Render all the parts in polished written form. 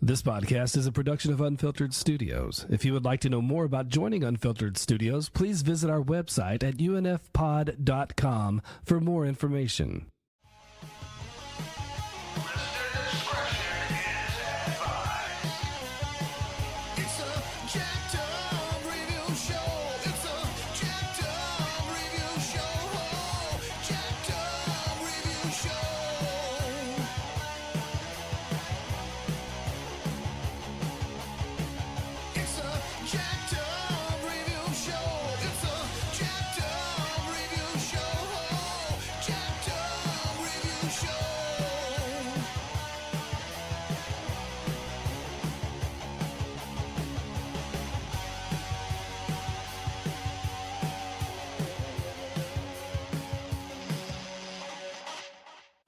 This podcast is a production of Unfiltered Studios. If you would like to know more about joining Unfiltered Studios, please visit our website at unfpod.com for more information.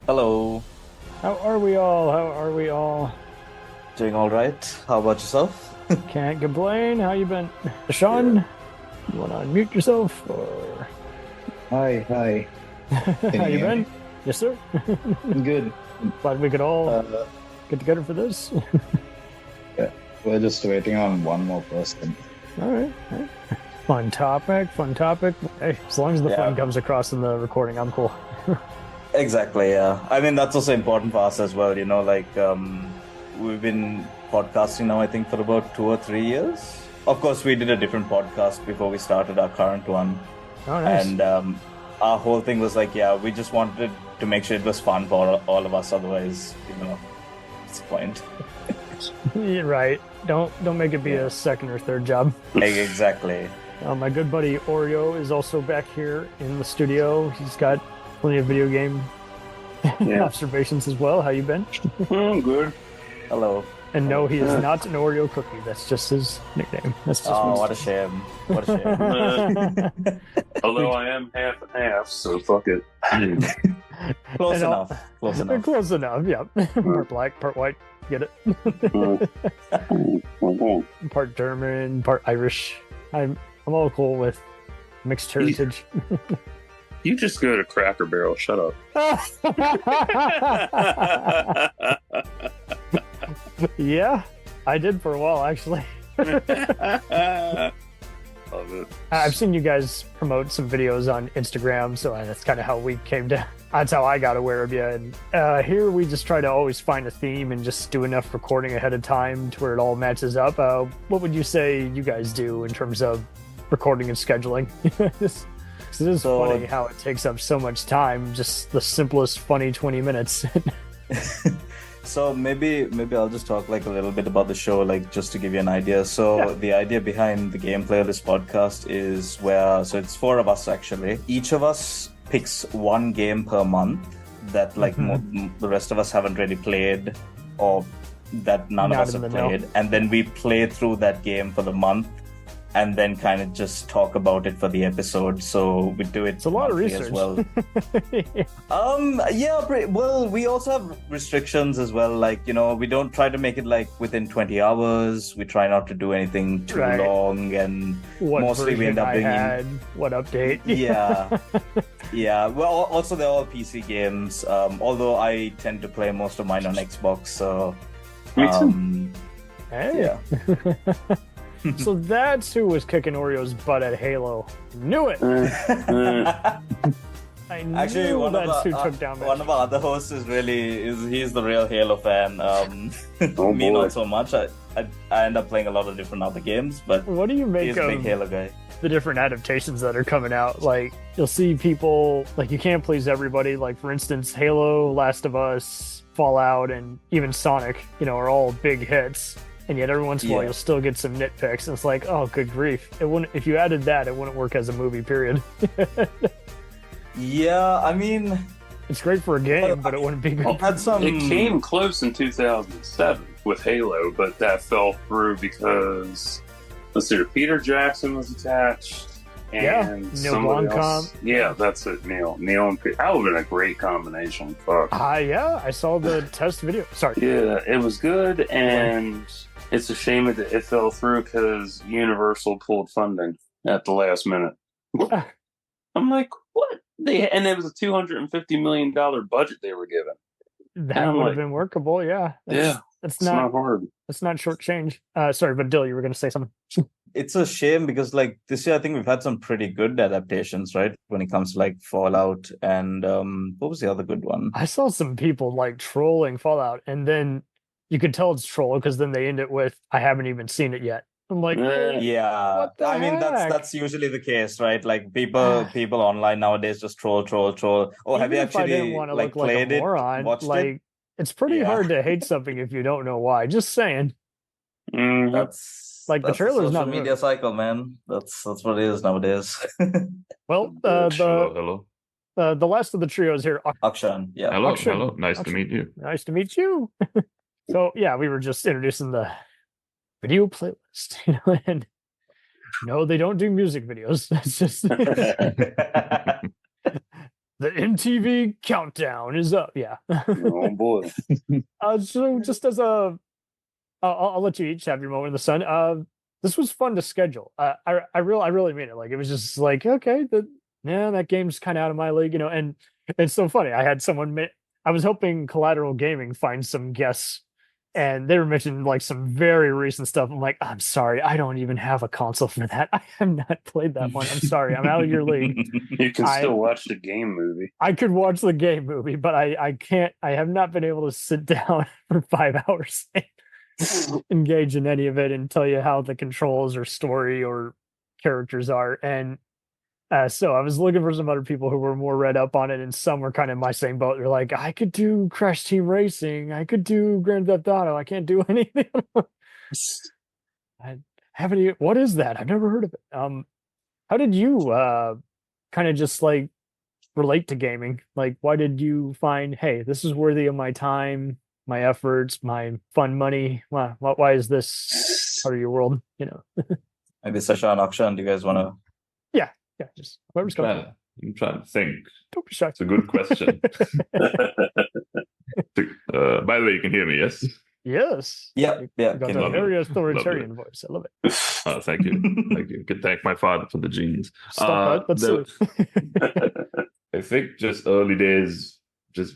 Hello. How are we all? Doing all right. How about yourself? Can't complain. How you been? Sean, you want to unmute yourself? Or... Hi. How you been? Yes, sir. Good. Glad we could all get together for this. Yeah, we're just waiting on one more person. All right. Fun topic. Hey, as long as the fun comes across in the recording, I'm cool. Exactly, yeah. I mean, that's also important for us as well, you know, like, we've been podcasting now, I think, for about 2 or 3 years. Of course, we did a different podcast before we started our current one. Oh, nice. And our whole thing was like, we just wanted to make sure it was fun for all of us, otherwise, you know, what's the point? You're right. Don't make it be a second or third job. Exactly. My good buddy Oreo is also back here in the studio. He's got plenty of video game observations as well. How you been? I'm good. Hello. And no, he is not an Oreo cookie. That's just his nickname. That's just what a shame. What a shame. Although I am half and half, so fuck it. Close enough. Close enough, yeah. Part black, part white. Get it? Part German, part Irish. I'm all cool with mixed heritage. You just go to Cracker Barrel. Shut up. Yeah, I did for a while, actually. Love it. I've seen you guys promote some videos on Instagram, so that's kind of how we came to... That's how I got aware of you. And here we just try to always find a theme and just do enough recording ahead of time to where it all matches up. What would you say you guys do in terms of recording and scheduling? It is funny how it takes up so much time, just the simplest, funny 20 minutes. So maybe I'll just talk like a little bit about the show, like just to give you an idea. So the idea behind the gameplay of this podcast is so it's 4 of us actually. Each of us picks one game per month that the rest of us haven't really played, or that none of us have played. And then we play through that game for the month, and then kind of just talk about it for the episode. So we do it. It's a lot of research as well. Well, we also have restrictions as well. Like, you know, we don't try to make it like within 20 hours. We try not to do anything too long, and what mostly we end up doing what update. Yeah. Well, also they're all PC games. Although I tend to play most of mine on Xbox. So me too. Yeah. So that's who was kicking Oreo's butt at Halo. Knew it. I knew actually, who took down one of our other hosts he's the real Halo fan. Me not so much. I end up playing a lot of different other games, but what do you make he's a big Halo guy. The different adaptations that are coming out? Like, you'll see people, like, you can't please everybody. Like, for instance, Halo, Last of Us, Fallout, and even Sonic, you know, are all big hits. And yet every once in a while you'll still get some nitpicks, and it's like, oh, good grief! It wouldn't, if you added that, it wouldn't work as a movie. Period. Yeah, I mean, it's great for a game, but it wouldn't be good. It came close in 2007 with Halo, but that fell through because Peter Jackson was attached, and Neil somebody Blomkamp. else. Yeah, that's it. Neil and Peter. That would have been a great combination. Fuck. Yeah, I saw the test video. Sorry. Yeah, it was good, and it's a shame that it fell through because Universal pulled funding at the last minute. I'm like, what? And it was a $250 million budget they were given. That would have been workable, yeah. Yeah. It's It's not hard. It's not short change. Sorry, but Dill, you were going to say something. It's a shame because like this year I think we've had some pretty good adaptations, right? When it comes to like Fallout and what was the other good one? I saw some people like trolling Fallout, and then you could tell it's troll because then they end it with, "I haven't even seen it yet." I'm like, Yeah, what the I mean heck? that's usually the case, right? Like people online nowadays just troll. Oh, have Even you if I didn't actually want to like look like a played it, moron, watched it? like it's pretty Yeah. hard to hate something if you don't know why. Just saying. Mhm. That's Like, the that's trailer's social not media cycle, man. That's what it is nowadays. Well, Hello. the last of the trios here. Akshan, yeah. Hello. Aksha. Hello. Nice to Aksha. meet you. Nice to meet you. So yeah, we were just introducing the video playlist, and no, they don't do music videos. It's just the MTV countdown is up. Yeah. Oh boy. So just as I'll let you each have your moment in the sun. This was fun to schedule. I really mean it. Like, it was just like, okay, that game's kind of out of my league, and it's so funny. I had I was hoping Collateral Gaming find some guests, and they were mentioning like some very recent stuff. I'm like, I'm sorry, I don't even have a console for that. I have not played that one. I'm sorry, I'm out of your league. You can still watch the game movie. I could watch the game movie, but I can't. I have not been able to sit down for 5 hours and engage in any of it and tell you how the controls or story or characters are. And so I was looking for some other people who were more read up on it, and some were kind of in my same boat. They're like, I could do Crash Team Racing, I could do Grand Theft Auto, I can't do anything. I haven't even, what is that? I've never heard of it. How did you kind of just like relate to gaming? Like, why did you find, hey, this is worthy of my time, my efforts, my fun money? Why is this part of your world? Maybe Sasha and Akshan, do you guys want to? Yeah, just whoever's coming. I'm trying to think. Don't be shy. It's a good question. By the way, you can hear me, yes? Yes. Yeah, You yeah. got can that you- very authoritarian voice. I love it. Oh, thank you. Thank you. You can thank my father for the genes. Stop that. That's I think just early days, just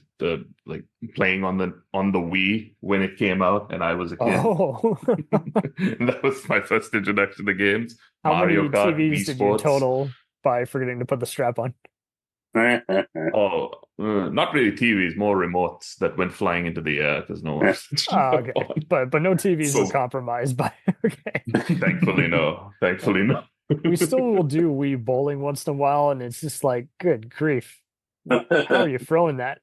like playing on the Wii when it came out, and I was a kid. Oh. That was my first introduction to games. How Mario many Kart, TVs Wii did you Sports. total by forgetting to put the strap on? Oh, not really TVs, more remotes that went flying into the air because no one. Okay. But no TVs So- were compromised by. Okay. Thankfully, no. Thankfully, no. We still will do Wii bowling once in a while, and it's just like, good grief. How are you throwing that?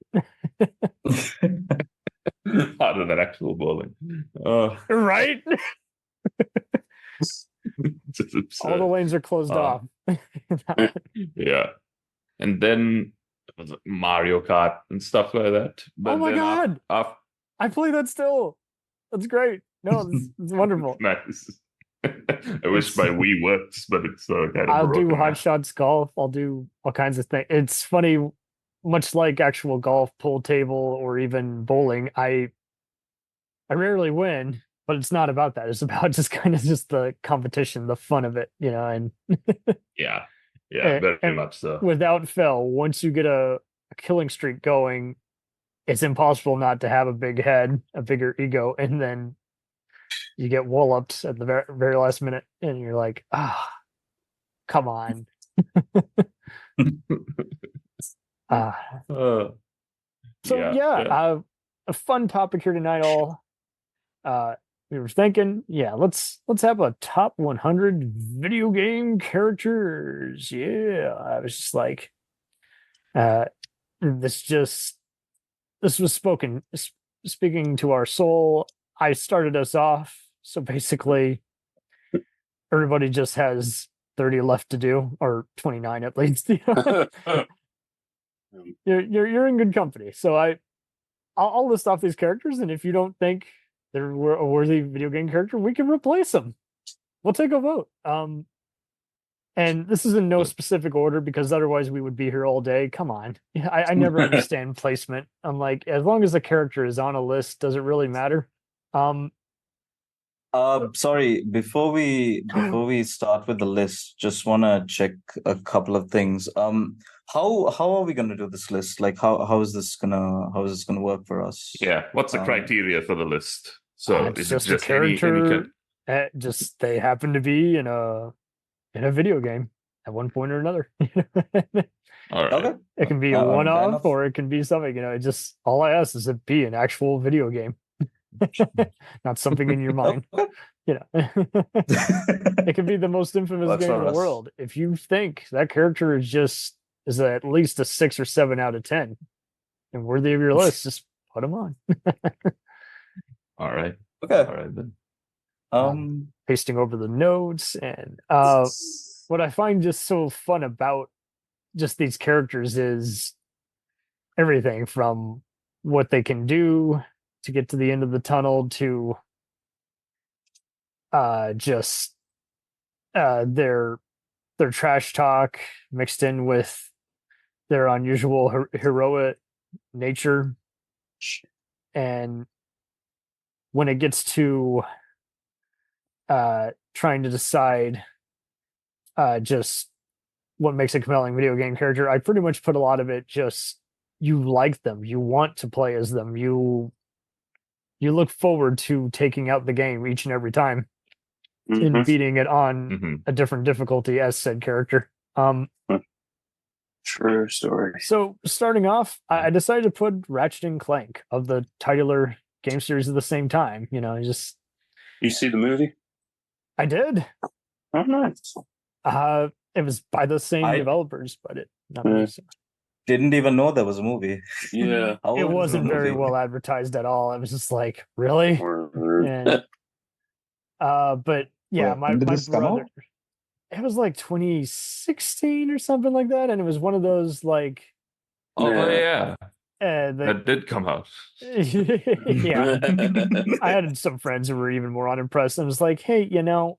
Harder than actual bowling. Right? It's absurd. All the lanes are closed off. Yeah. And then it was Mario Kart and stuff like that. But Oh my then God. I play that still. That's great. No, it's wonderful. Nice. I wish my Wii works, but it's kind of I'll do broken Hot now. Shots golf. I'll do all kinds of things. It's funny, much like actual golf, pool table, or even bowling. I rarely win, but it's not about that. It's about just kind of just the competition, the fun of it, and Yeah. And- Very and much so. without fail, once you get a killing streak going, it's impossible not to have a big head, a bigger ego, and then you get walloped at the very, very last minute, and you're like, come on. So a fun topic here tonight. All we were thinking, let's have a top 100 video game characters. Yeah, I was just like, this was speaking to our soul. I started us off, so basically, everybody just has 30 left to do, or 29 at least. You're in good company. So I'll list off these characters, and if you don't think they're a worthy video game character, we can replace them. We'll take a vote. And this is in no specific order because otherwise we would be here all day. Come on. I never understand placement. I'm like, as long as the character is on a list, does it really matter? Sorry, before we start with the list, just want to check a couple of things. How are we going to do this list? Like, how is this gonna work for us? Yeah. What's the criteria for the list? So It's is it just a just any character. kind? Just they happen to be in a video game at one point or another. All right. Okay. It can be a Fair one-off, enough. or it can be something. It just all I ask is it be an actual video game, not something in your mind. Okay. It can be the most infamous Works game in for the us. world. If you think that character is at least a 6 or 7 out of 10 and worthy of your list, just put them on. All right. Okay. All right then. Pasting over the notes, and what I find just so fun about just these characters is everything from what they can do to get to the end of the tunnel to just their trash talk mixed in with their unusual heroic nature. And when it gets to trying to decide just what makes a compelling video game character, I pretty much put a lot of it just you like them, you want to play as them, you look forward to taking out the game each and every time and beating it on a different difficulty as said character. True story. So starting off, I decided to put Ratchet and Clank of the titular game series at the same time. You see the movie? I did. Oh, nice. It was by the same developers, but Didn't even know there was a movie. Yeah. it wasn't very well advertised at all. It was just like, really? And, but yeah, my when did this come brother. out? It was like 2016 or something like that, and it was one of those like. Oh yeah. That did come out. Yeah. I had some friends who were even more unimpressed. I was like, hey, I don't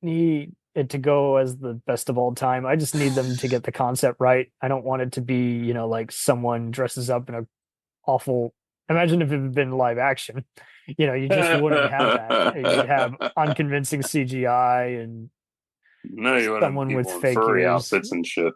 need it to go as the best of all time. I just need them to get the concept right. I don't want it to be, like someone dresses up in a awful. Imagine if it had been live action. You just wouldn't have that. You'd have unconvincing CGI and no, you want someone with fake furry ears. outfits and shit.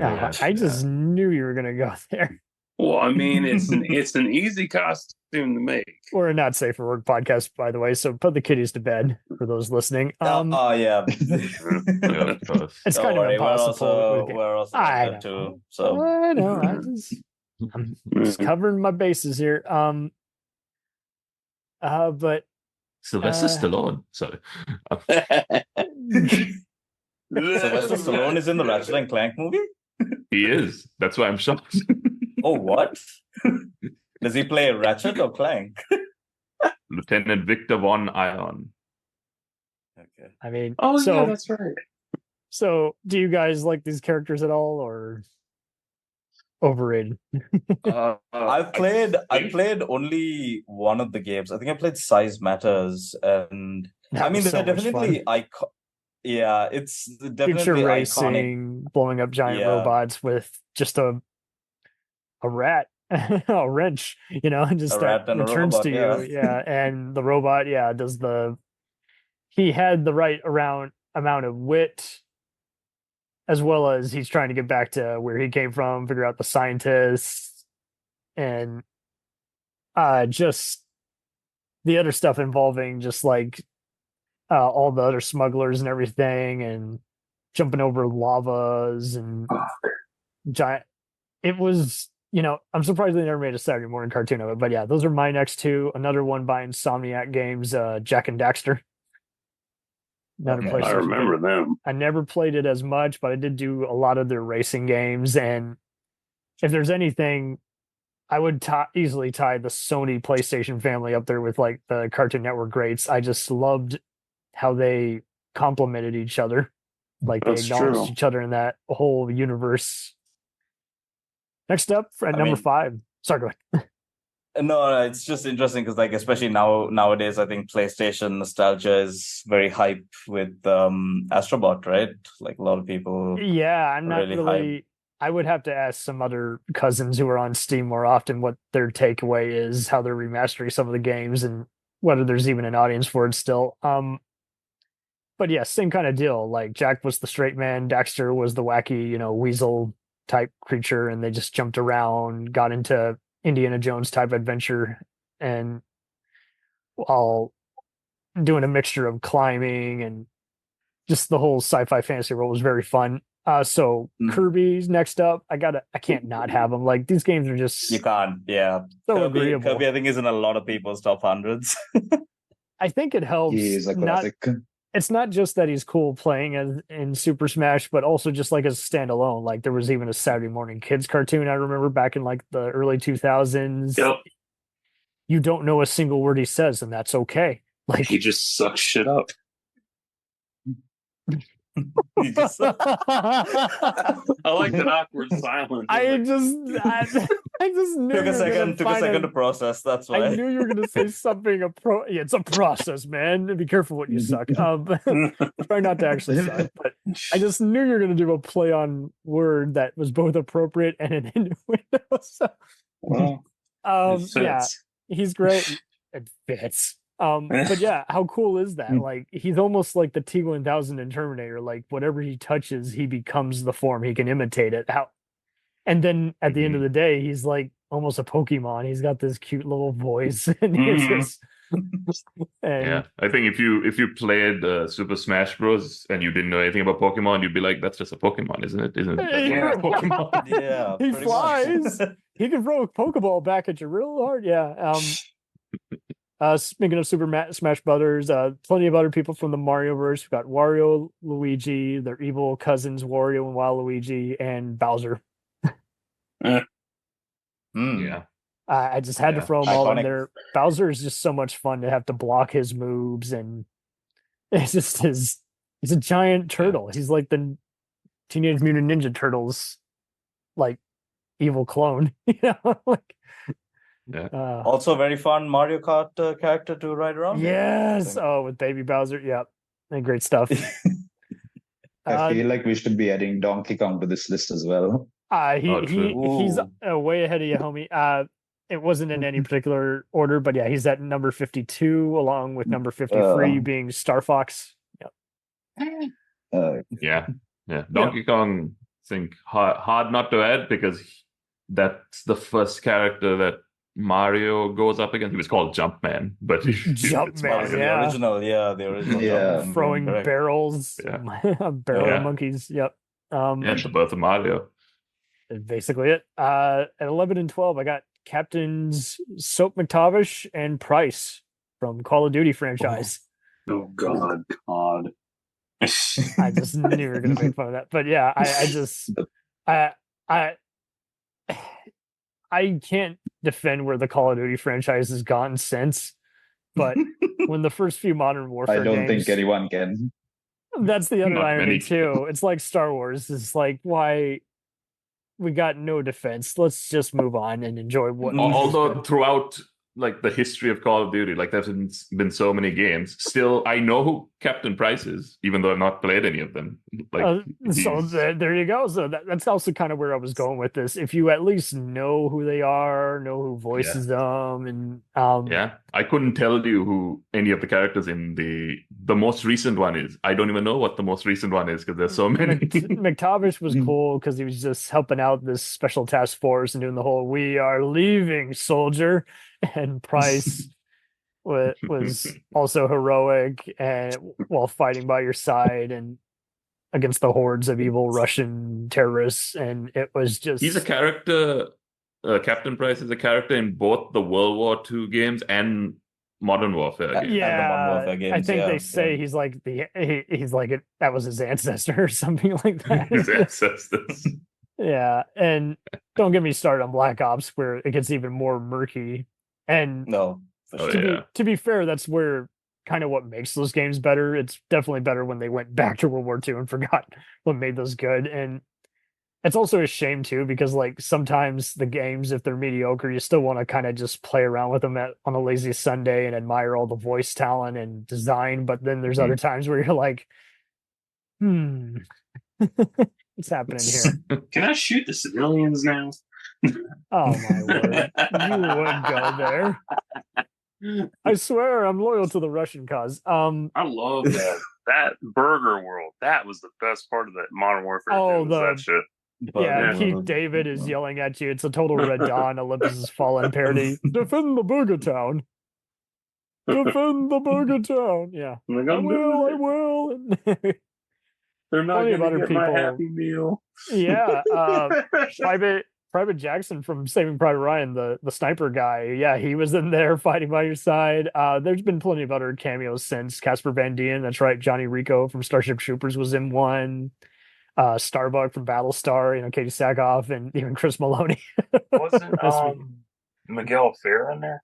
I just knew you were gonna go there. Well, I mean, it's an easy costume to make. We're a not safe for work podcast, by the way. So put the kiddies to bed for those listening. Yeah. Yeah, of course. It's Don't kind worry, of impossible. We're also I like that too. So I know. I'm just covering my bases here. But Sylvester Stallone. Sorry. Sylvester Stallone is in the Ratchet and Clank movie? He is. That's why I'm shocked. Oh, what? Does he play Ratchet or Clank? Lieutenant Victor von Ion. Okay. I mean, yeah, that's right. So, do you guys like these characters at all, or overrated? I played only one of the games. I think I played Size Matters, and That was they're so much definitely fun. Yeah, it's definitely Future iconic. racing, blowing up giant Yeah. robots with just a rat, a wrench, and just A rat and a returns robot, to yeah. you. Yeah, and the robot, does he had the right amount of wit, as well as he's trying to get back to where he came from, figure out the scientists, and just the other stuff involving just like all the other smugglers and everything, and jumping over lavas and giant. It was, I'm surprised they never made a Saturday morning cartoon of it. But yeah, those are my next two. Another one by Insomniac Games, Jack and Daxter. I remember them. I never played it as much, but I did do a lot of their racing games. And if there's anything, I would easily tie the Sony PlayStation family up there with like the Cartoon Network greats. I just loved how they complemented each other. Like they acknowledged each other in that whole universe. Next up at number 5. Sorry, go ahead. No, it's just interesting because, like, especially nowadays, I think PlayStation nostalgia is very hype with Astrobot, right? Like a lot of people. Yeah, I'm not really really. I would have to ask some other cousins who are on Steam more often what their takeaway is, how they're remastering some of the games, and whether there's even an audience for it still. But yeah, same kind of deal. Like Jack was the straight man, Daxter was the wacky, weasel type creature, and they just jumped around, got into Indiana Jones type adventure, and while doing a mixture of climbing and just the whole sci-fi fantasy world was very fun. So Kirby's next up. I can't not have them. Like these games are just You can't, yeah. so agreeable. Kirby, I think, is in a lot of people's top hundreds. I think it helps. He is a classic. It's not just that he's cool playing in Super Smash, but also just like as a standalone. Like there was even a Saturday morning kids cartoon I remember back in like the early 2000s. Yep. You don't know a single word he says, and that's okay. Like He just sucks shit up. You just- I like that awkward silence. I just knew took a second to process. That's why. I knew you were going to say something. Yeah, it's a process, man. Be careful what you suck. Try not to actually suck. But I just knew you were going to do a play on word that was both appropriate and an innuendo. So, Well, yeah, he's great. It fits. But yeah, how cool is that? Like he's almost like the T-1000 in Terminator. Like whatever he touches, he becomes the form. He can imitate it. And then at the end of the day, he's like almost a Pokemon. He's got this cute little voice, and he's just. Yeah, I think if you played Super Smash Bros. And you didn't know anything about Pokemon, you'd be like, "That's just a Pokemon, isn't it? Isn't it? Yeah. Pokemon?" Yeah, He pretty flies. much. He can throw a Pokeball back at you real hard. Yeah. Speaking of Smash Brothers, plenty of other people from the Marioverse. We've got Wario, Luigi, their evil cousins Wario and Waluigi, and Bowser. Yeah. I just had to Yeah. throw them all in Iconic. there. Bowser is just so much fun to have to block his moves, and it's just he's a giant turtle. He's like the Teenage Mutant Ninja Turtles, like evil clone. You know, like Also, very fun Mario Kart character to ride around. yes. Oh, with Baby Bowser. Yep. And great stuff. I feel like we should be adding Donkey Kong to this list as well. He's way ahead of you, homie. It wasn't in any particular order, but yeah, he's at number 52, along with number 53 being Star Fox. Yep. Yeah. Donkey Kong, I think hard not to add because that's the first character that Mario goes up against. He was called Jumpman, but Jumpman, The original. Yeah. Throwing correct. barrels, barrel monkeys. Yep. the birth of Mario. Basically it. At 11 and 12, I got Captains Soap McTavish and Price from Call of Duty franchise. oh God. I just knew you were going to make fun of that. But yeah, I can't defend where the Call of Duty franchise has gone since. But when the first few Modern Warfare I don't games, think anyone can. that's the other Not irony many. too. It's like Star Wars. It's like, why we got no defense. Let's just move on and enjoy what. Although throughout like the history of Call of Duty, like there's been so many games. Still, I know who Captain Price is, even though I've not played any of them. Like, so there you go. So that's also kind of where I was going with this. If you at least know who they are, know who voices them, and I couldn't tell you who any of the characters in the most recent one is. I don't even know what the most recent one is because there's so many. McTavish was cool because he was just helping out this special task force and doing the whole "we are leaving, soldier." And Price was also heroic and while fighting by your side and against the hordes of evil Russian terrorists. And it was just he's a character. Captain Price is a character in both the World War II games and Modern Warfare games. I think they say he's like that was his ancestor or something like that. His ancestors. Yeah, and don't get me started on Black Ops where it gets even more murky. And to be fair, that's where kind of what makes those games better. It's definitely better when they went back to World War II and forgot what made those good. And it's also a shame too, because like sometimes the games, if they're mediocre, you still want to kind of just play around with them on a lazy Sunday and admire all the voice talent and design. But then there's other times where you're like, what's happening here? Can I shoot the civilians now? Oh my word. You would go there. I swear I'm loyal to the Russian cause. I love that burger world. That was the best part of that Modern Warfare. That shit. Keith David is yelling at you. It's a total Red Dawn Olympus Has Fallen parody. Defend the Burger Town. Defend the Burger Town. Yeah. Like, I I'm doing will. They're not Plenty of going to other get my people. Happy Meal. Yeah. Private Jackson from Saving Private Ryan, the sniper guy. Yeah, he was in there fighting by your side. There's been plenty of other cameos since. Casper Van Dien, that's right. Johnny Rico from Starship Troopers was in one. Starbuck from Battlestar, Katie Sackhoff, and even Chris Maloney. Wasn't Miguel Ferrer in there?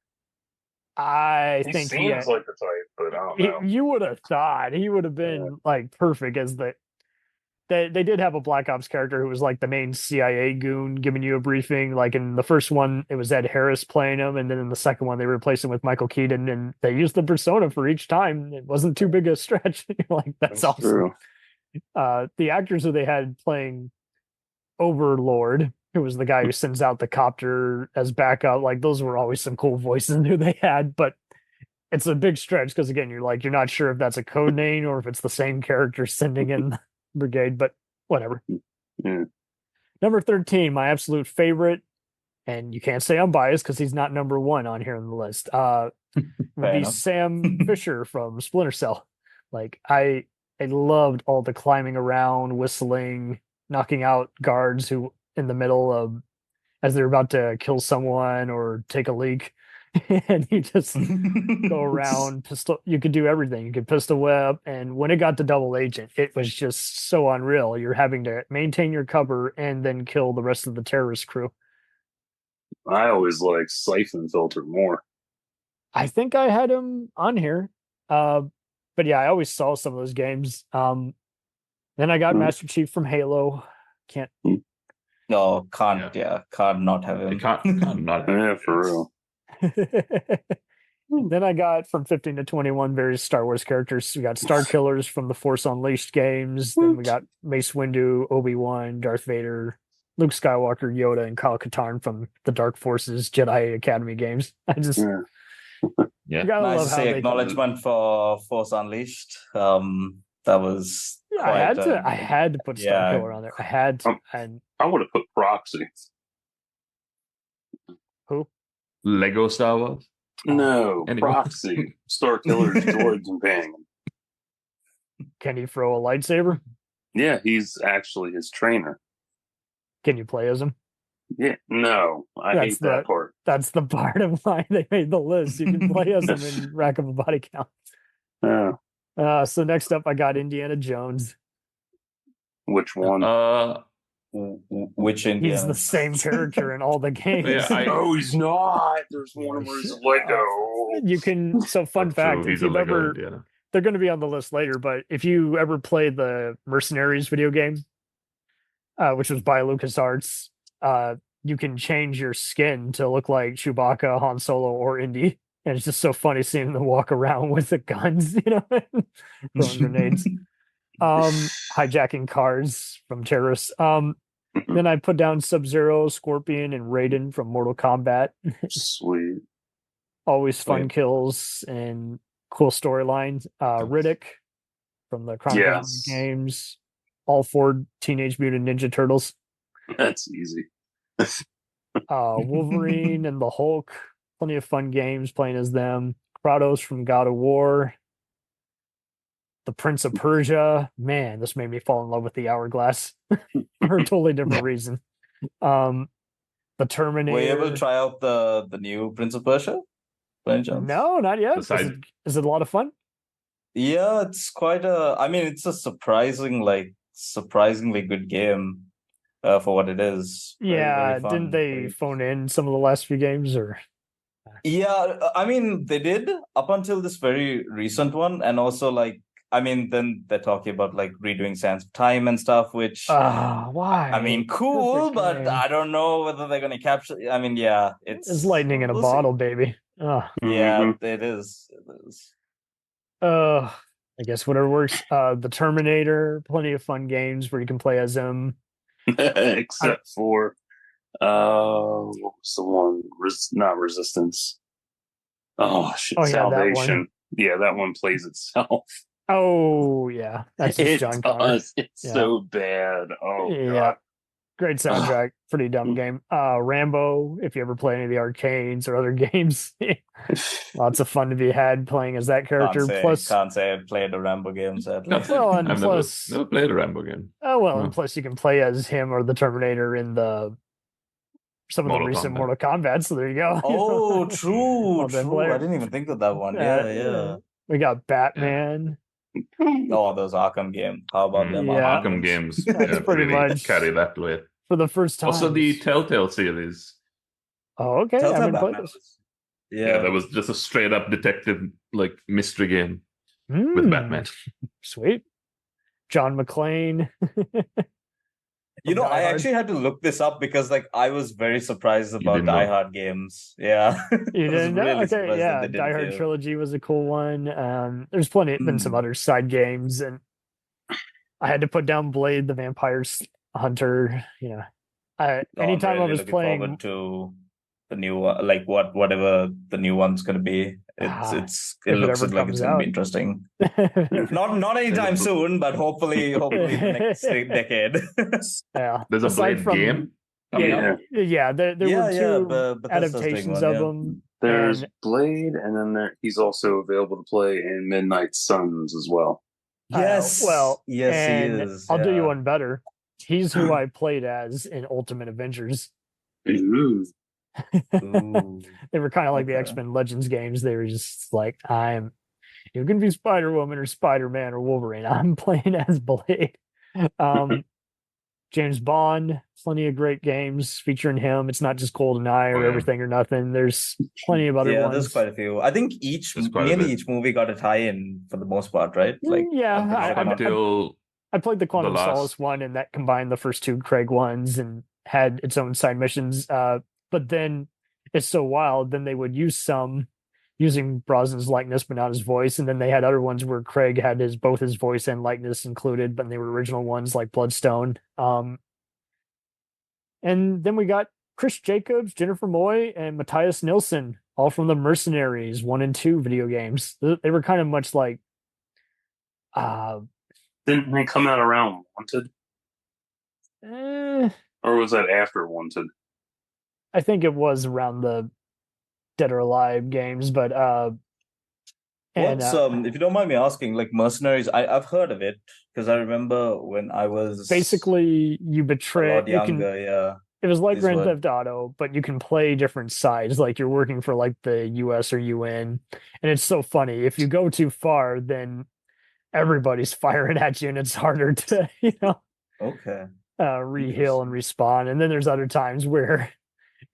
I He think seems like the type, but I don't know. you would have thought he would have been like perfect as they did have a Black Ops character who was like the main CIA goon giving you a briefing. Like in the first one, it was Ed Harris playing him, and then in the second one, they replaced him with Michael Keaton, and they used the persona for each time. It wasn't too big a stretch. Like that's awesome. True. The actors who they had playing Overlord, who was the guy who sends out the copter as backup, like those were always some cool voices who they had, but it's a big stretch because again, you're not sure if that's a code name or if it's the same character sending in the brigade, but whatever. Yeah. Number 13, my absolute favorite, and you can't say I'm biased because he's not number 1 on here on the list. Would be enough. Sam Fisher from Splinter Cell. Like I loved all the climbing around, whistling, knocking out guards who in the middle of as they're about to kill someone or take a leak. And you just go around pistol. You could do everything. You could pistol whip, and when it got to double agent, it was just so unreal. You're having to maintain your cover and then kill the rest of the terrorist crew. I always like Siphon Filter more. I think I had him on here, but yeah, I always saw some of those games. Then I got Master Chief from Halo. Can't. No, can't not have him. Can't not. Yeah, for real. Then I got from 15 to 21 various Star Wars characters. We got Star Killers from the Force Unleashed games. Then we got Mace Windu, Obi-Wan, Darth Vader, Luke Skywalker, Yoda, and Kyle Katarn from the Dark Forces Jedi Academy games. I just Yeah. gotta Nice love to how say they acknowledgement for Force Unleashed. That was I had to put Star Killer on there. I had to, and I would have put Proxy. who? Lego Star Wars. No, Anyway. Proxy. Star Killer's droid companion. Can he throw a lightsaber? Yeah, he's actually his trainer. Can you play as him? Yeah, no, I That's hate that part. That's the part of why they made the list. You can play as him and rack up a body count. Yeah. So next up, I got Indiana Jones. Which one? Which Indiana? He's the same character in all the games. No, he's not. There's one where he's Lego. You can. So fun fact: True, if he's a you've Lego ever, Indiana. they're going to be on the list later. But if you ever played the Mercenaries video game, which was by LucasArts, you can change your skin to look like Chewbacca, Han Solo, or Indy. And it's just so funny seeing them walk around with the guns, throwing grenades, hijacking cars from terrorists. Then I put down Sub-Zero, Scorpion, and Raiden from Mortal Kombat. Sweet. Always fun kills and cool storylines. Riddick from the Chronicles games. All 4 Teenage Mutant Ninja Turtles. That's easy. Wolverine and the Hulk. Plenty of fun games playing as them. Kratos from God of War. The Prince of Persia. Man, this made me fall in love with the Hourglass for a totally different reason. The Terminator. Were you able to try out the new Prince of Persia? No, not yet. Is it a lot of fun? Yeah, it's quite it's a surprisingly good game for what it is. Yeah, didn't they phone in some of the last few games or? Yeah, they did up until this very recent one, and also then they're talking about redoing Sands of Time and stuff, which why? Cool, but I don't know whether they're gonna capture. It's lightning in a bottle, baby. Yeah, it is. I guess whatever works. The Terminator, plenty of fun games where you can play as him. Except for what was the one? Not Resistance. Oh shit! Salvation. That one plays itself. Oh yeah, that's just John Connor. It's so bad. Oh yeah. God. Great soundtrack, pretty dumb game. Rambo, if you ever play any of the arcades or other games, lots of fun to be had playing as that character. Can't say I played a Rambo game, sadly. Well, and I've plus, never played a Rambo game. oh well, No. and plus you can play as him or the Terminator in some of the recent Mortal Kombat. So there you go. Oh, true. Well, then I didn't even think of that one. Yeah. We got Batman. Oh, those Arkham games. How about them? Yeah. Arkham games. That's pretty really much carry that weight. For the first time. Also, the Telltale series. Oh, okay. I Telltale haven't played Batman. this. Yeah, that was just a straight up detective mystery game with Batman. Sweet. John McClane. I actually had to look this up because I was very surprised about didn't Die know? Hard games. Yeah. You didn't know? really Okay, surprised yeah. that they Die didn't Hard fail. Trilogy was a cool one. There's been some other side games, and I had to put down Blade the Vampire Hunter. Anytime I'm I really was looking playing, forward to the new one, whatever the new one's going to be. It looks like it's going to be interesting. Not anytime soon, but hopefully the next decade. yeah. There's a Blade game. Yeah. There were two Bethesda's doing adaptations one, of yeah. them. There's and- Blade, and then he's also available to play in Midnight Suns as well. Yes. Yes, and he is. I'll do you yeah. one better. He's who I played as in Ultimate Avengers. Ooh. Ooh. They were kind of like the Okay. X-Men Legends games. They were just like, you can be Spider-Woman or Spider-Man or Wolverine. I'm playing as Blade. James Bond, plenty of great games featuring him. It's not just GoldenEye or Everything or Nothing. There's plenty of other ones. There's quite a few. I think nearly each movie got a tie-in for the most part, right? I played the Quantum last- Solace one, and that combined the first two Craig ones and had its own side missions. But then it's so wild. Then they would use some using Brosnan's likeness, but not his voice. And then they had other ones where Craig had both his voice and likeness included, but they were original ones like Bloodstone. And then we got Chris Jacobs, Jennifer Moy, and Matthias Nilsson, all from the Mercenaries 1 and 2 video games. They were kind of much like Didn't they come out around Wanted? Or was that after Wanted? I think it was around the Dead or Alive games, but if you don't mind me asking, Mercenaries, I've heard of it because I remember when I was basically you betray. a lot younger. It was like Grand Theft Auto, but you can play different sides. Like you're working for the U.S. or UN, and it's so funny. If you go too far, then everybody's firing at you, and it's harder to re-heal and respawn. And then there's other times where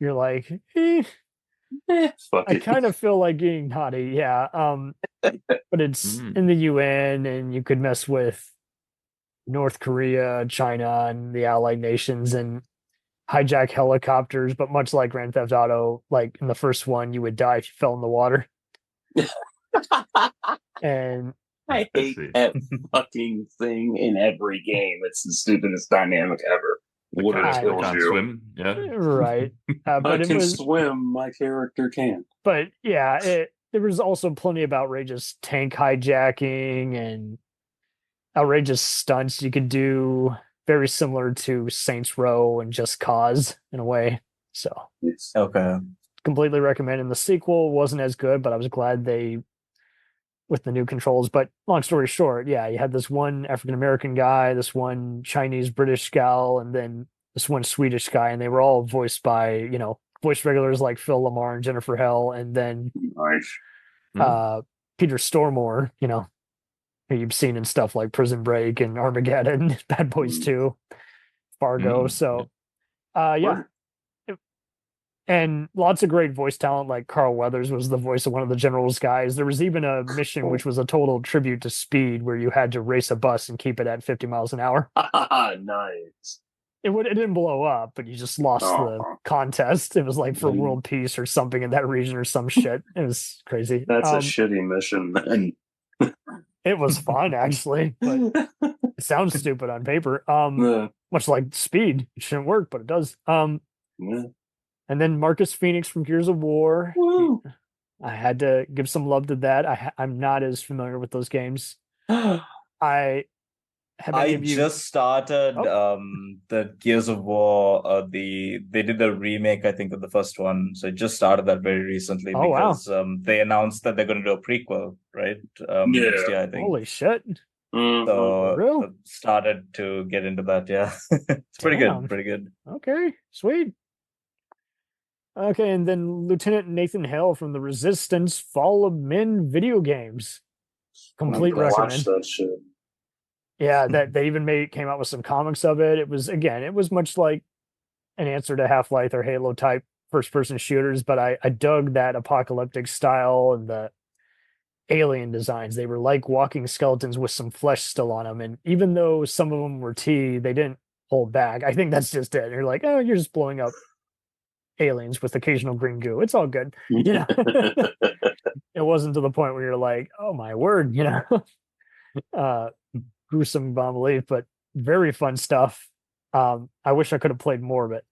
you're like, I kind of feel like getting hottie, yeah. But it's in the UN, and you could mess with North Korea, China, and the allied nations, and hijack helicopters. But much like Grand Theft Auto, like in the first one, you would die if you fell in the water. And I hate that fucking thing in every game. It's the stupidest dynamic ever. Water kills you. Swim, yeah. Right. But I can swim, my character can't. But yeah, there was also plenty of outrageous tank hijacking and outrageous stunts you could do, very similar to Saints Row and Just Cause in a way. So okay, completely recommending. The sequel wasn't as good, but I was glad with the new controls. But long story short, yeah, you had this one African-American guy, this one Chinese British gal, and then this one Swedish guy, and they were all voiced by, voice regulars like Phil Lamar and Jennifer Hell, and then Peter Stormare, who you've seen in stuff like Prison Break and Armageddon, Bad Boys 2, Fargo. So, yeah. And lots of great voice talent, like Carl Weathers was the voice of one of the general's guys. There was even a mission which was a total tribute to Speed, where you had to race a bus and keep it at 50 miles an hour. Nice. It didn't blow up, but you just lost the contest. It was like for world peace or something in that region or some shit. It was crazy. That's a shitty mission, man. It was fun, actually, but it sounds stupid on paper. Much like Speed. It shouldn't work, but it does. And then Marcus Phoenix from Gears of War. Woo. I had to give some love to that. I'm not as familiar with those games. I have any I of you? just started the Gears of War. They did a remake, I think, of the first one. So I just started that very recently Oh, wow. because they announced that they're going to do a prequel, right? Next year, I think. Holy shit! So Real? started to get into that. Yeah, it's pretty Damn. good. Pretty good. Okay, sweet. Okay, and then Lieutenant Nathan Hale from the Resistance Fall of Men video games. Complete Watch recommend. that shit. Yeah, that they even came out with some comics of it. It was much like an answer to Half-Life or Halo type first-person shooters, but I dug that apocalyptic style and the alien designs. They were like walking skeletons with some flesh still on them, and even though some of them were they didn't hold back. I think that's just it. You're like, oh, you're just blowing up aliens with occasional green goo. It's all good. You know, it wasn't to the point where you're like, oh my word, you know, gruesome beyond belief, but very fun stuff. I wish I could have played more of it.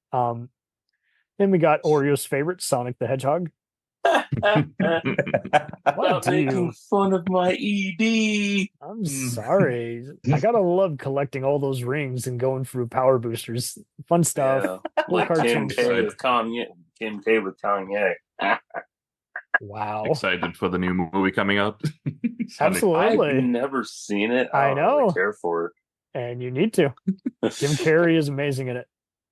Then we got Oreo's favorite, Sonic the Hedgehog. Stop making fun of my ED. I'm sorry. I gotta love collecting all those rings and going through power boosters. Fun stuff. Yeah, like Kim K with Kanye. Kim K with Kanye. Wow. Excited for the new movie coming out. Absolutely. I've never seen it. I don't know. really care for it. And you need to. Jim Carrey is amazing in it.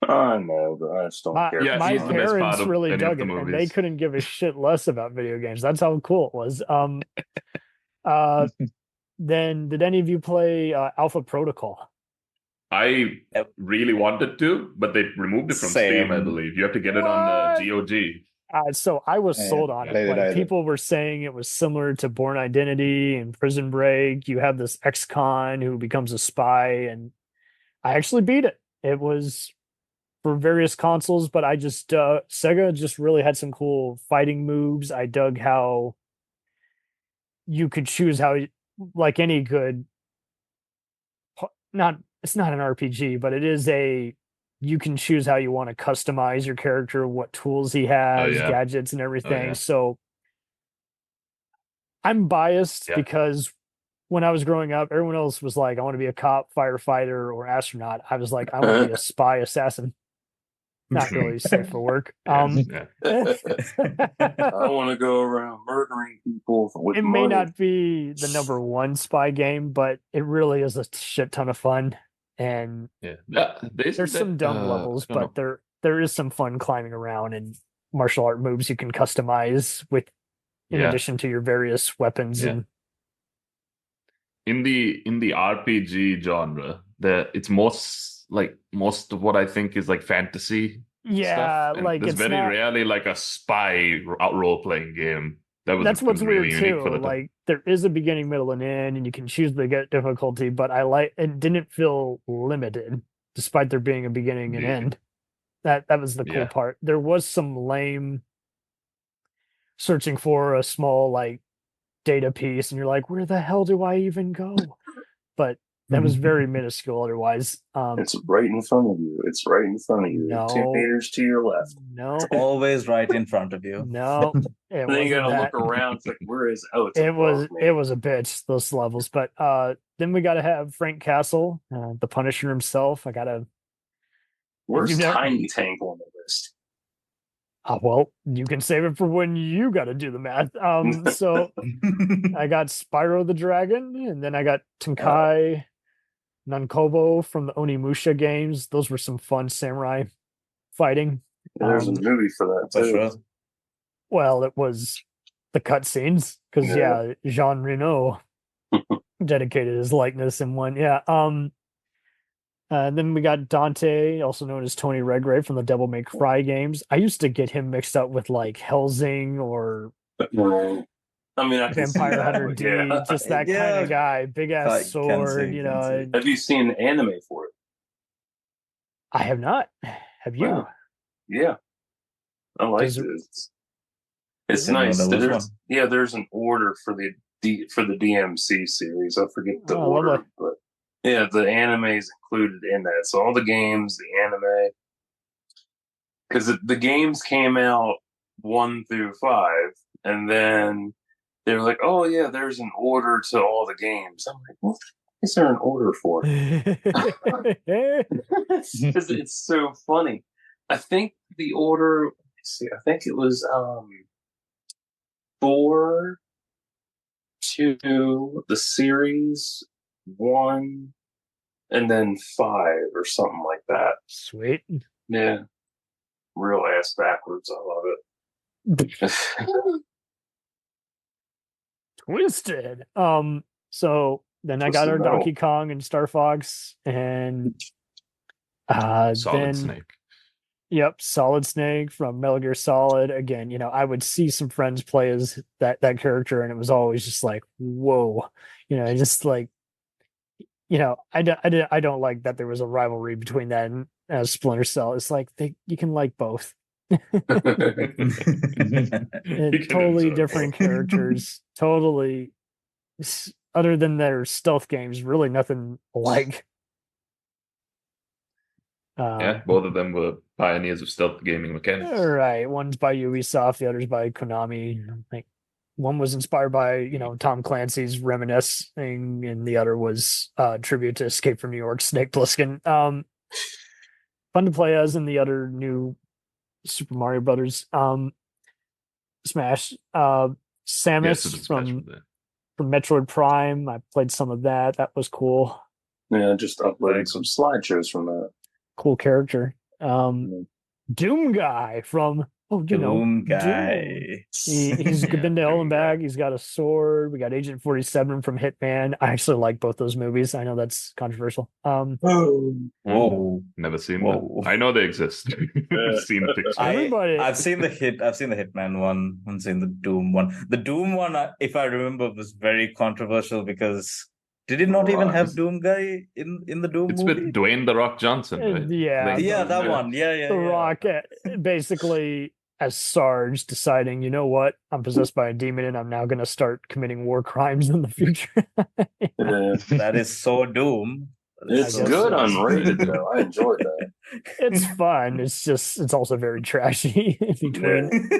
I know, but I just don't care. Yeah, My he's the best part parents of really any of dug the it, and they movies. couldn't give a shit less about video games. That's how cool it was. Then did any of you play Alpha Protocol? I really wanted to, but they removed it from Steam, I believe. You have to get it on GOG. So I was sold on it. Like, people were saying it was similar to Born Identity and Prison Break. You have this ex-con who becomes a spy, and I actually beat it. It was for various consoles, but I just Sega just really had some cool fighting moves. I dug how you could choose how, like any good, it's not an RPG, but it is you can choose how you want to customize your character, what tools he has, gadgets and everything. So I'm biased because when I was growing up, everyone else was like, I want to be a cop, firefighter, or astronaut. I was like, I want to be a spy assassin. Not really safe for work. I want to go around murdering people with it money. may not be the number one spy game, but it really is a shit ton of fun. And there's some dumb levels, but there is some fun climbing around and martial art moves you can customize in addition to your various weapons. And in the RPG genre, it's most of what I think is like fantasy. Yeah, stuff. like there's it's very rarely like a spy role playing game. That's what's really weird too. Like there is a beginning, middle, and end, and you can choose the difficulty. But it didn't feel limited, despite there being a beginning and end. That was the cool part. There was some lame searching for a small like data piece, and you're like, where the hell do I even go? But that was very minuscule otherwise. It's right in front of you. It's right in front of you. No. 2 meters to your left. No. It's always right in front of you. No. Then you gotta look around. It's like, where is it's it was a bitch, those levels. But then we gotta have Frank Castle, the Punisher himself. Where's Tiny Tank on the list? Well, you can save it for when you got to do the math. So I got Spyro the Dragon, and then I got Tenkai Nankobo from the Onimusha games. Those were some fun samurai fighting. There's a movie for that too. Sure. Well, it was the cutscenes because Jean Reno dedicated his likeness in one. And then we got Dante, also known as Tony Redgrave from the Devil May Cry games. I used to get him mixed up with like Helsing or Vampire Hunter D, just that kind of guy. Big ass sword, you know. Have you seen the anime for it? I have not. Have you? Wow. Yeah. I like it. It's nice. There's an order for the DMC series. I forget the order, but yeah, the anime is included in that. So all the games, the anime, because the games came out 1 through 5, and then they're like, "Oh yeah, there's an order to all the games." I'm like, "What? is there an order for? It's so funny. I think the order, let's see, I think it was 4, 2, the series 1, and then 5 or something like that. Sweet. Yeah. Real ass backwards. I love it. Twisted. So then I got our Donkey Kong and Star Fox and Solid Snake. Yep, Solid Snake from Metal Gear Solid. Again, I would see some friends play as that character, and it was always just like, whoa, just like, I don't like that there was a rivalry between that and Splinter Cell. It's like you can like both. Totally different characters. Totally, other than their stealth games, really nothing alike. Yeah, both of them were pioneers of stealth gaming mechanics. Right, one's by Ubisoft, the other's by Konami. Like one was inspired by Tom Clancy's Reminiscing, and the other was tribute to Escape from New York, Snake Plissken. Fun to play as in the other new Super Mario Brothers. Smash. Samus from Metroid Prime. I played some of that. That was cool. Yeah, just uploading some slideshows from that. Cool character. Doom Guy from Doom Guy. He's been to hell and back. He's got a sword. We got Agent 47 from Hitman. I actually like both those movies. I know that's controversial. Whoa. Never seen them. I know they exist. I've seen the pictures. I've seen the Hitman one. I haven't seen the Doom one. The Doom one, if I remember, was very controversial because did it not even have Doom Guy in the Doom it's movie? With Dwayne "The Rock" Johnson, right? Yeah, that one. Yeah. The Rock, basically, as Sarge deciding, you know what, I'm possessed by a demon and I'm now going to start committing war crimes in the future. That is so Doom. It's good unrated, though. I enjoyed that. It's fun. It's also very trashy in between.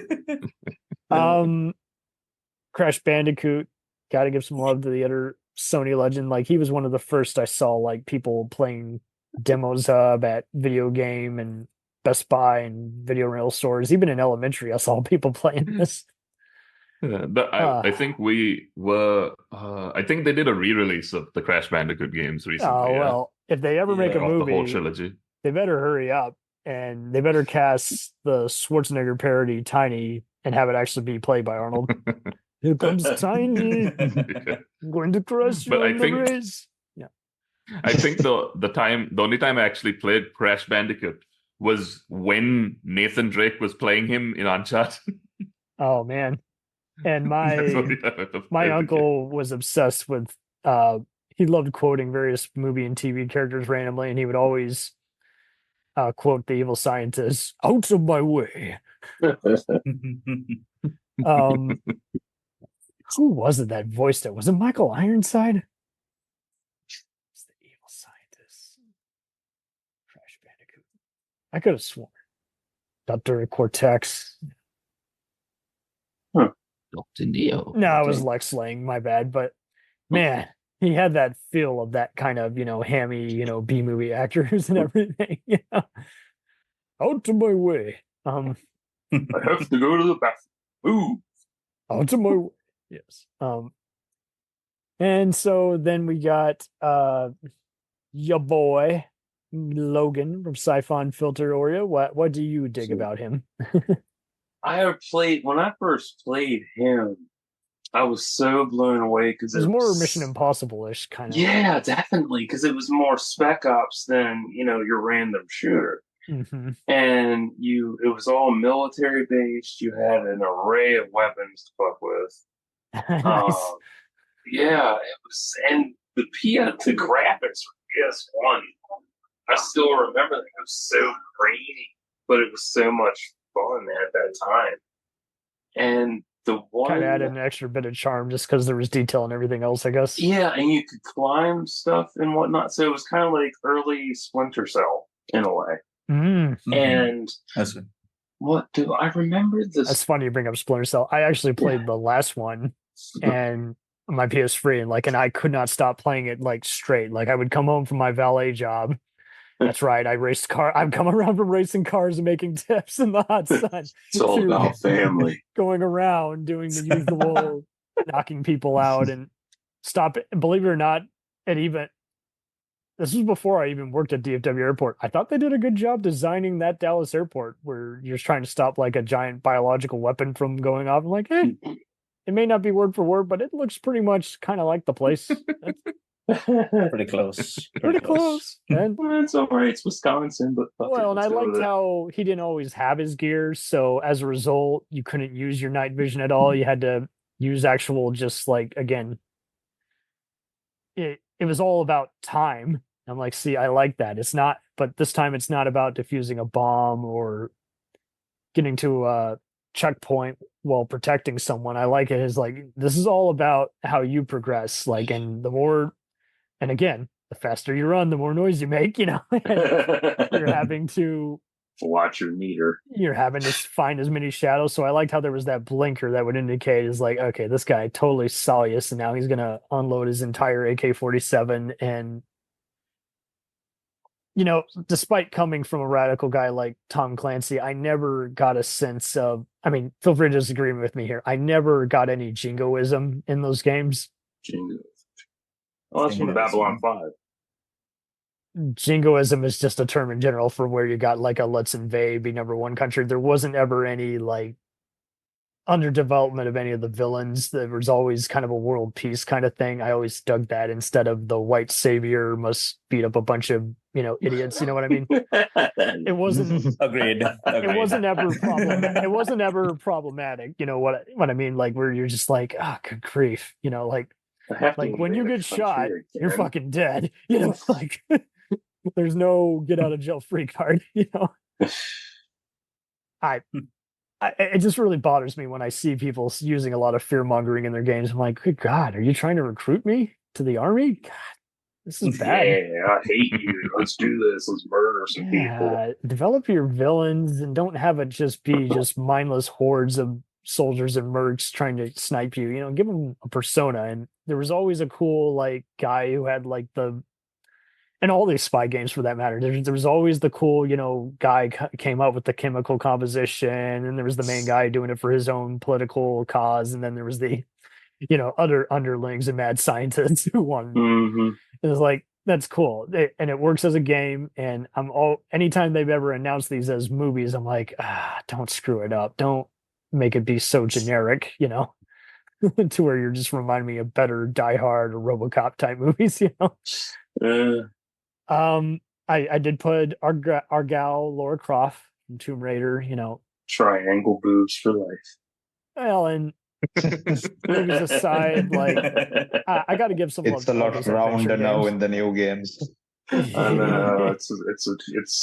Crash Bandicoot, got to give some love to the other Sony legend. Like, he was one of the first I saw, like, people playing demos at Videogame and Best Buy and video rental stores. Even in elementary, I saw people playing this. I think we were. I think they did a re-release of the Crash Bandicoot games recently. Oh well, if they ever make a movie, the whole trilogy, they better hurry up and they better cast the Schwarzenegger parody Tiny and have it actually be played by Arnold. Here comes Tiny. I'm going to crush you in the race. Yeah, I think the only time I actually played Crash Bandicoot was when Nathan Drake was playing him in Uncharted. Oh man. And my uncle was obsessed with he loved quoting various movie and TV characters randomly, and he would always quote the evil scientist, "Out of my way." Who was it that voiced it? Was it Michael Ironside? It's the evil scientist. Crash Bandicoot. I could have sworn. Dr. Cortex. Dr. Neo. No, it was Lex Lang, my bad. But man, he had that feel of that kind of, hammy, B-movie actors and everything. Out of my way. I have to go to the bathroom. Ooh. Out of my way. Yes. And so then we got your boy Logan from Siphon Filter Oreo. What do you dig about him? When I first played him, I was so blown away because it was more Mission Impossible-ish kind of. Yeah, definitely, because it was more Spec Ops than your random shooter. Mm-hmm. And it was all military based. You had an array of weapons to fuck with. Nice. Yeah, it was, and the graphics for PS1. I still remember that. It was so grainy, but it was so much fun at that time. And the one kind of added an extra bit of charm just because there was detail and everything else, I guess. Yeah, and you could climb stuff and whatnot. So it was kind of like early Splinter Cell in a way. Mm-hmm. And what do I remember this? That's funny you bring up Splinter Cell. I actually played the last one, and my PS3, and I could not stop playing it like straight. Like I would come home from my valet job. That's right. I've come around from racing cars and making tips in the hot sun. It's all about family. Going around doing the usual knocking people out and stop it. Believe it or not, this was before I even worked at DFW Airport. I thought they did a good job designing that Dallas airport where you're trying to stop like a giant biological weapon from going off. I'm like, hey, it may not be word for word, but it looks pretty much kind of like the place. Pretty close. Pretty close. And it's all right. It's Wisconsin, but and I liked how he didn't always have his gear. So as a result, you couldn't use your night vision at all. You had to use actual, just like, again, it was all about time. I'm like, see, I like that. It's not, but this time it's not about defusing a bomb or getting to a checkpoint while protecting someone. I like it as like, this is all about how you progress. Like, and the faster you run, the more noise you make, you're having to watch your meter. You're having to find as many shadows. So I liked how there was that blinker that would indicate is like, okay, this guy totally saw you, so now he's going to unload his entire AK-47. And despite coming from a radical guy like Tom Clancy, I never got a sense of, feel free to disagree with me here, I never got any jingoism in those games. Jingo. Well, that's from Babylon 5. Jingoism is just a term in general for where you got like a let's invade, be number one country. There wasn't ever any like underdevelopment of any of the villains. There was always kind of a world peace kind of thing. I always dug that instead of the white savior must beat up a bunch of idiots. You know what I mean? It wasn't agreed. It wasn't ever problematic. It wasn't ever problematic. You know what I mean? Like where you're just like, good grief. Like when you get shot, you're fucking dead. Like there's no get out of jail free card. It just really bothers me when I see people using a lot of fear mongering in their games. I'm like, good God, are you trying to recruit me to the army? God, this is bad. Yeah, I hate you. Let's do this. Let's murder some people. Develop your villains and don't have it just be just mindless hordes of soldiers and mercs trying to snipe you. Give them a persona. And there was always a cool like guy who had like and all these spy games for that matter, there was always the cool, guy came up with the chemical composition, and there was the main guy doing it for his own political cause, and then there was the, other underlings and mad scientists who wanted. Mm-hmm. It was like, that's cool, and it works as a game. And anytime they've ever announced these as movies, I'm like, don't screw it up, don't make it be so generic, to where you're just reminding me of better Die Hard or RoboCop type movies, I did put our gal Laura Croft from Tomb Raider, triangle boobs for life. Well, and movies aside, like I got to give some love. It's a lot rounder now in the new games. I know it's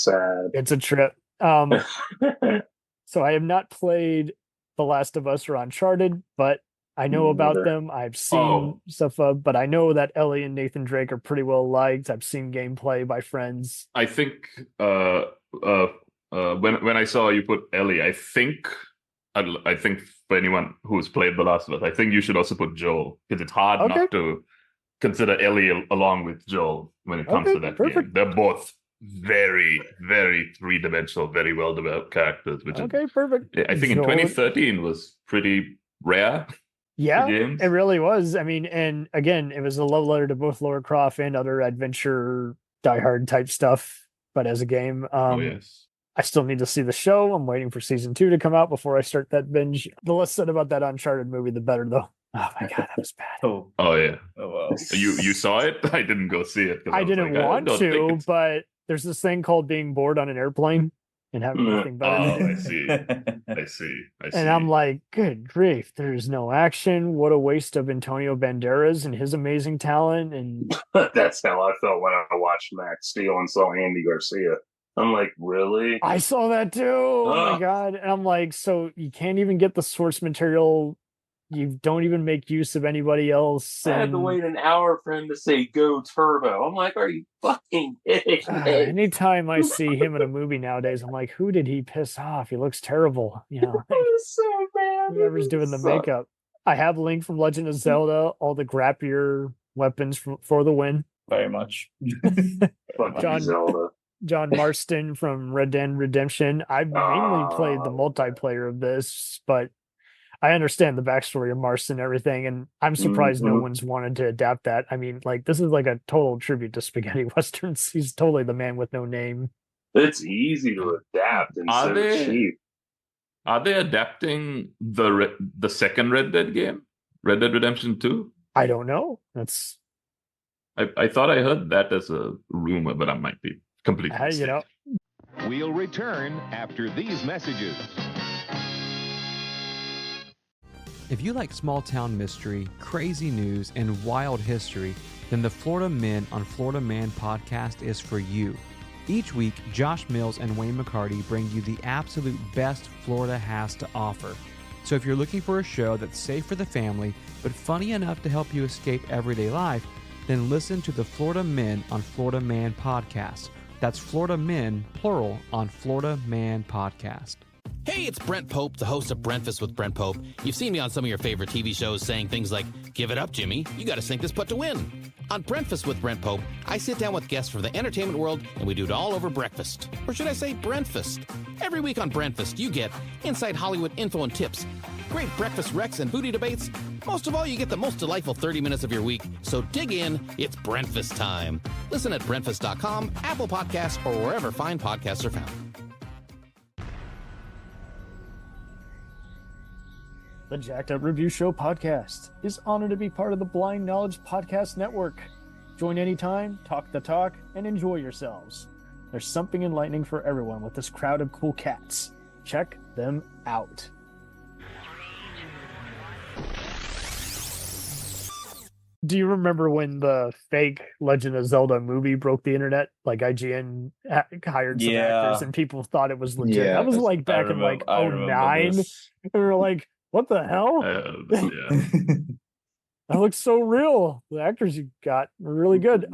sad. It's a trip. So I have not played The Last of Us or Uncharted, but I know about them. I've seen stuff, but I know that Ellie and Nathan Drake are pretty well liked. I've seen gameplay by friends. I think when I saw you put Ellie, I think for anyone who's played The Last of Us, I think you should also put Joel, because it's hard not to consider Ellie along with Joel when it comes to that game. They're both very, very three-dimensional, very well-developed characters. Which perfect. I think Joel, in 2013 was pretty rare. Yeah, it really was. And again, it was a love letter to both Lara Croft and other adventure Die Hard type stuff, but as a game. Yes. I still need to see the show. I'm waiting for season 2 to come out before I start that binge. The less said about that Uncharted movie, the better, though. Oh my God, that was bad. Oh yeah. Oh wow. You saw it? I didn't go see it. I didn't want to, but there's this thing called being bored on an airplane and having nothing better to do. I see. And I'm like, good grief, there's no action. What a waste of Antonio Banderas and his amazing talent. And that's how I felt when I watched Max Steel and saw Andy Garcia. I'm like, really? I saw that too. Oh my God. And I'm like, so you can't even get the source material. You don't even make use of anybody else. I had to wait an hour for him to say go turbo. I'm like, are you fucking kidding me? Anytime I see him in a movie nowadays, I'm like, who did he piss off? He looks terrible. It was so bad. Whoever's doing the makeup. I have Link from Legend of Zelda, all the grappier weapons for the win. Very much. John Marston from Red Dead Redemption. I've mainly played the multiplayer of this, but I understand the backstory of Marston and everything, and I'm surprised no one's wanted to adapt that. I mean, like, this is like a total tribute to spaghetti westerns. He's totally the man with no name. It's easy to adapt and so cheap. Are they adapting the second Red Dead game, Red Dead Redemption 2? I don't know. I thought I heard that as a rumor, but I might be completely mistaken. We'll return after these messages. If you like small town mystery, crazy news, and wild history, then the Florida Men on Florida Man podcast is for you. Each week, Josh Mills and Wayne McCarty bring you the absolute best Florida has to offer. So if you're looking for a show that's safe for the family, but funny enough to help you escape everyday life, then listen to the Florida Men on Florida Man podcast. That's Florida Men, plural, on Florida Man podcast. Hey, it's Brent Pope, the host of Breakfast with Brent Pope. You've seen me on some of your favorite TV shows saying things like, "Give it up, Jimmy. You got to sink this putt to win." On Breakfast with Brent Pope, I sit down with guests from the entertainment world, and we do it all over breakfast. Or should I say Brentfast? Every week on Brentfast, you get inside Hollywood info and tips, great breakfast recs and booty debates. Most of all, you get the most delightful 30 minutes of your week. So dig in. It's Brentfast time. Listen at Brentfast.com, Apple Podcasts, or wherever fine podcasts are found. The Jacked Up Review Show podcast is honored to be part of the Blind Knowledge Podcast Network. Join anytime, talk the talk, and enjoy yourselves. There's something enlightening for everyone with this crowd of cool cats. Check them out. Do you remember when the fake Legend of Zelda movie broke the internet? Like IGN hired some actors and people thought it was legit. Yeah, that was like back in like 2009. We were like, what the hell? That looks so real. The actors you got were really good.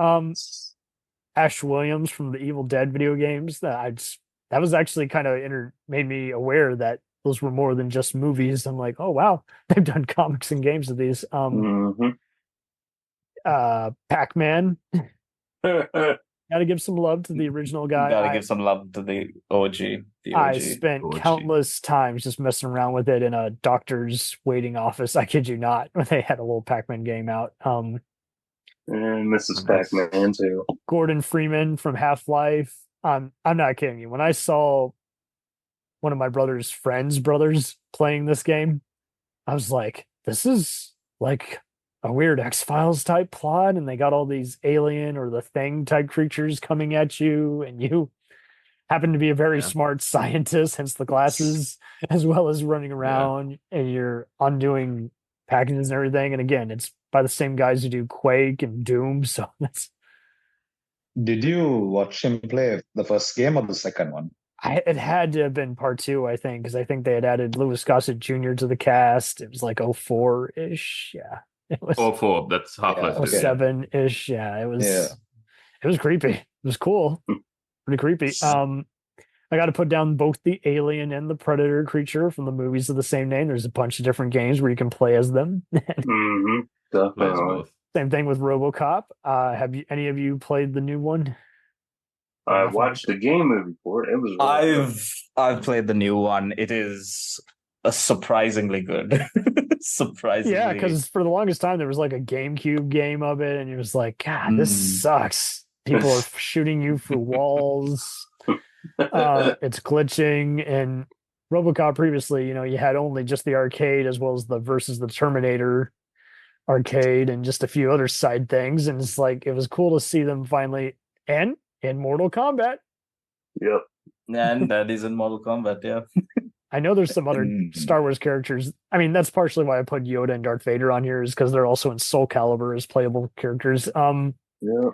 Ash Williams from the Evil Dead video games. That was actually kind of made me aware that those were more than just movies. I'm like, oh wow, they've done comics and games of these. Pac-Man. Gotta give some love to the original guy. Gotta give some love to the OG. I spent countless times just messing around with it in a doctor's waiting office. I kid you not, when they had a little Pac-Man game out. And Mrs. Pac-Man too. Gordon Freeman from Half-Life. I'm not kidding you. When I saw one of my brother's friends' brothers playing this game, I was like, this is like a weird X-Files type plot, and they got all these alien or the Thing type creatures coming at you, and you happen to be a very smart scientist, hence the glasses, as well as running around and you're undoing packages and everything. And again, it's by the same guys who do Quake and Doom, so that's... Did you watch him play the first game or the second one? It had to have been part 2, I think, because I think they had added Louis Gossett Jr. to the cast. It was like 04-ish, yeah. It was 04, that's Half-Life 2. 07-ish, yeah. It was creepy. It was cool. Pretty creepy. I got to put down both the alien and the predator creature from the movies of the same name. There's a bunch of different games where you can play as them. Definitely. Same thing with RoboCop. Have any of you played the new one? I watched the game movie for it. It was really I've played the new one. It is surprisingly good. Surprisingly. Yeah, because for the longest time there was like a GameCube game of it, and it was like, God, this sucks. People are shooting you through walls. It's glitching. And RoboCop previously, you had only just the arcade as well as the versus the Terminator arcade and just a few other side things. And it's like, it was cool to see them finally and in Mortal Kombat. Yep. And that is in Mortal Kombat, yeah. I know there's some other Star Wars characters. I mean, that's partially why I put Yoda and Darth Vader on here, is because they're also in Soul Calibur as playable characters. Yeah.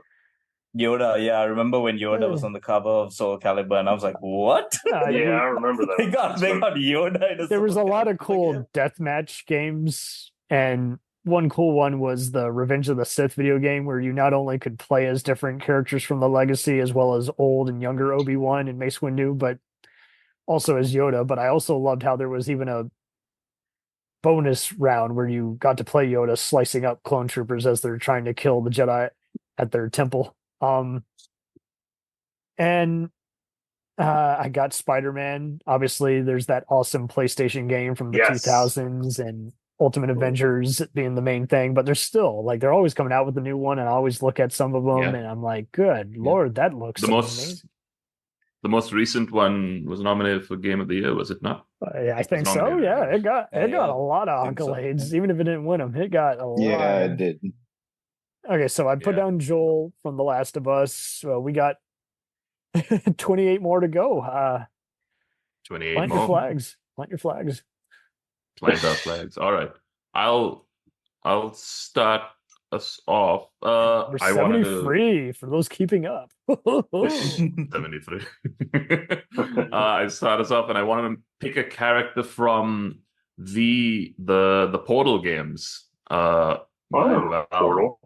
Yoda, yeah, I remember when Yoda was on the cover of Soul Calibur, and I was like, what? I remember that. they got Yoda. There was a lot of cool deathmatch games, and one cool one was the Revenge of the Sith video game, where you not only could play as different characters from the Legacy, as well as old and younger Obi-Wan and Mace Windu, but also as Yoda. But I also loved how there was even bonus round where you got to play Yoda slicing up clone troopers as they're trying to kill the Jedi at their temple. And I got Spider-Man. Obviously, there's that awesome PlayStation game from the 2000s, and Ultimate Avengers being the main thing. But there's still they're always coming out with a new one, and I always look at some of them, and I'm like, good Lord, that looks amazing. The most recent one was nominated for Game of the Year, was it not? I think so. Yeah, it got a lot of accolades, even if it didn't win them. It got a lot. Yeah, it did. Okay, so I put down Joel from The Last of Us. We got 28 more to go. 28 plant more. Your flags. Plant your flags. Plant our flags. All right. I'll start us off. We're 73 for those keeping up. 73. I start us off, and I want to pick a character from the Portal games. Portal.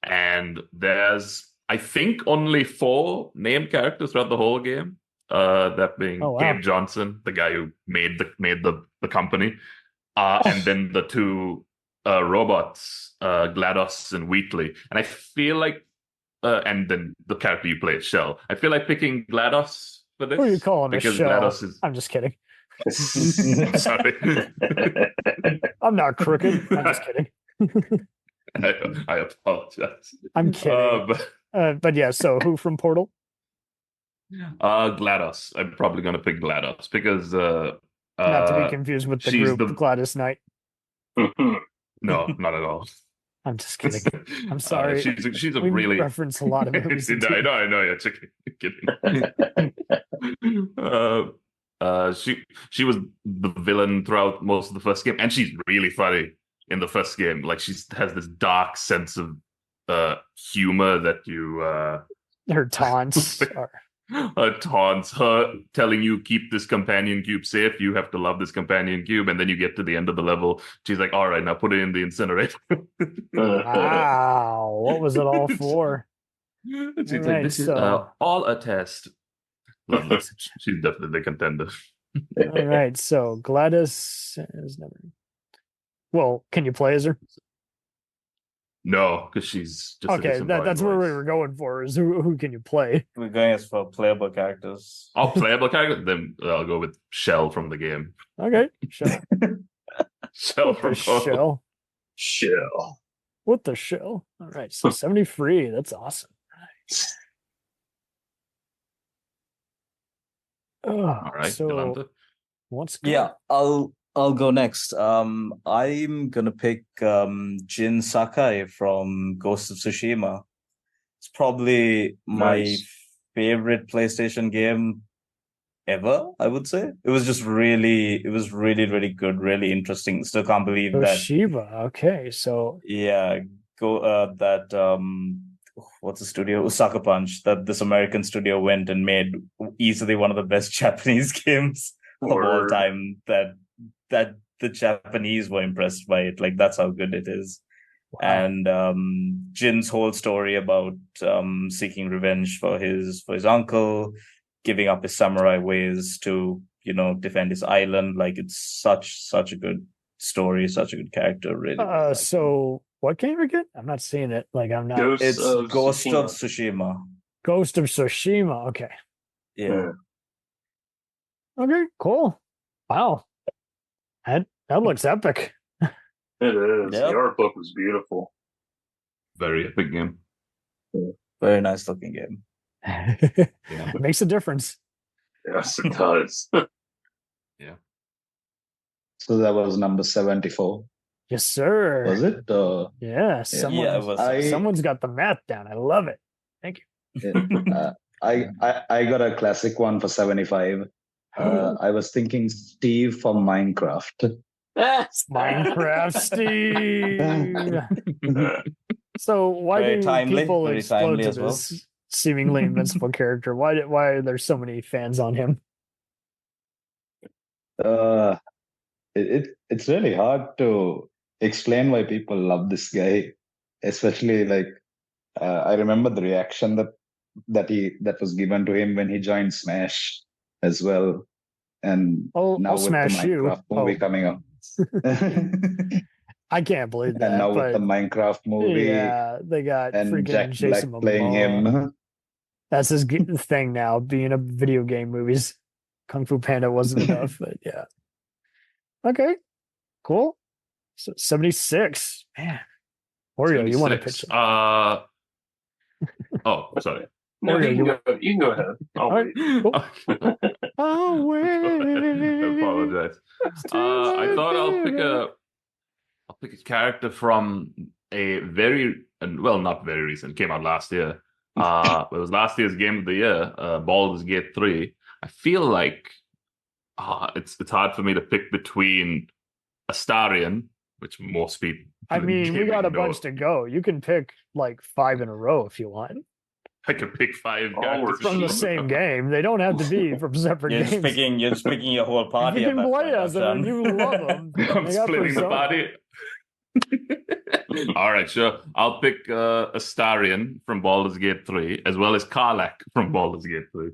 And there's, I think, only 4 named characters throughout the whole game. That being Gabe Johnson, the guy who made the company, and then the 2 robots, GLaDOS and Wheatley. And I feel like, and then the character you play, Shell. I feel like picking GLaDOS for this. Who are you calling because Shell? GLaDOS is. I'm just kidding. Sorry. I'm not crooked. I'm just kidding. I apologize. I'm kidding. But yeah, so who from Portal? GLaDOS. I'm probably going to pick GLaDOS because not to be confused with the group Gladys Knight. No, not at all. I'm just kidding. I'm sorry. She's a we really reference a lot of movies. I know. Yeah, kidding. She was the villain throughout most of the first game, and she's really funny in the first game. Like, she has this dark sense of humor that you her taunts are. Taunts her, telling you keep this companion cube safe. You have to love this companion cube, and then you get to the end of the level. She's like, "All right, now put it in the incinerator." Wow, what was it all for? She's like, "This is all a test." She's definitely a contender. All right, so Gladys is never. Well, can you play as her? No, because she's just okay. That's where we were going for. Is who can you play? We're going as for playable characters. Oh, playable characters. Then I'll go with Shell from the game. Okay, Shell. Shell from Shell. Shell. What the Shell? All right, so 73. That's awesome. Nice. All right, so Dilantha. What's good? Yeah, I'll go next. I'm gonna pick Jin Sakai from Ghost of Tsushima. It's probably my favorite PlayStation game ever, I would say. It was really good, really interesting. Still can't believe that. Toshiba. Okay, so yeah, what's the studio? Osaka Punch. That this American studio went and made easily one of the best Japanese games of all time. That the Japanese were impressed by it. Like, that's how good it is. Wow. And Jin's whole story about seeking revenge for his uncle, giving up his samurai ways to defend his island. Like, it's such a good story, such a good character. Really. So what game again? I'm not seeing it. Like, I'm not. It's Ghost of Tsushima. Ghost of Tsushima. Okay. Yeah. Okay. Cool. Wow. That looks epic. It is. Yep. The art book was beautiful. Very epic game. Very nice looking game. It makes a difference. Yes, it does. Yeah. So that was number 74. Yes, sir. Was it? Yeah. Someone's got the math down. I love it. Thank you. I got a classic one for 75. I was thinking Steve from Minecraft. Minecraft Steve. So why do people explode to this seemingly invincible character? Why are there so many fans on him? It's really hard to explain why people love this guy, especially I remember the reaction that was given to him when he joined Smash as well, and now with Smash the Minecraft movie coming up. I can't believe that. And now with the Minecraft movie, yeah, they got and freaking Jack Jason Black playing Momoa. him. That's his thing now, being a video game movies. Kung Fu Panda wasn't enough, but yeah. Okay, cool. So 76, man. Oreo, you want to pitch? Oh, sorry. No, you can go ahead. I'll wait. Cool. I'll wait. I apologize. I thought I'll pick a character from a not very recent, came out last year. It was last year's game of the year, Baldur's Gate 3. I feel like it's hard for me to pick between Astarion, which most people. I mean, we got a bunch to go. You can pick like 5 in a row if you want. I can pick 5 characters from the same game. They don't have to be from separate games. You're just picking your whole party. You can play as them and you love them. I'm splitting the party. All right, sure. I'll pick Astarion from Baldur's Gate 3, as well as Karlach from Baldur's Gate 3.